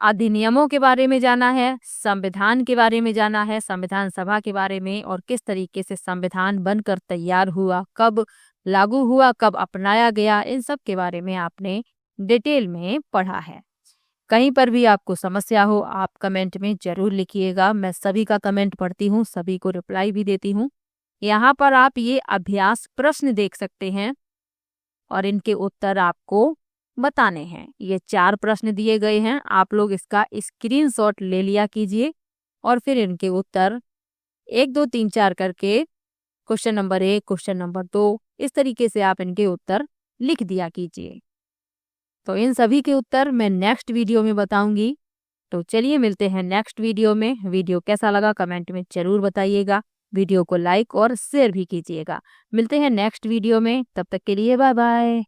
अधिनियमों के बारे में जाना है, संविधान के बारे में जाना है, संविधान सभा के बारे में, और किस तरीके से संविधान बनकर तैयार हुआ, कब लागू हुआ, कब अपनाया गया, इन सब के बारे में आपने डिटेल में पढ़ा है। कहीं पर भी आपको समस्या हो आप कमेंट में जरूर लिखिएगा। मैं सभी का कमेंट पढ़ती हूँ, सभी को रिप्लाई भी देती हूँ। यहाँ पर आप ये अभ्यास प्रश्न देख सकते हैं और इनके उत्तर आपको बताने हैं। ये 4 प्रश्न दिए गए हैं, आप लोग इसका स्क्रीनशॉट ले लिया कीजिए और फिर इनके उत्तर 1 2 3 4 करके क्वेश्चन नंबर 1, क्वेश्चन नंबर 2, इस तरीके से आप इनके उत्तर लिख दिया कीजिए। तो इन सभी के उत्तर मैं नेक्स्ट वीडियो में बताऊंगी। तो चलिए मिलते हैं नेक्स्ट वीडियो में। वीडियो कैसा लगा कमेंट में जरूर बताइएगा। वीडियो को लाइक और शेयर भी कीजिएगा। मिलते हैं नेक्स्ट वीडियो में, तब तक के लिए बाय बाय।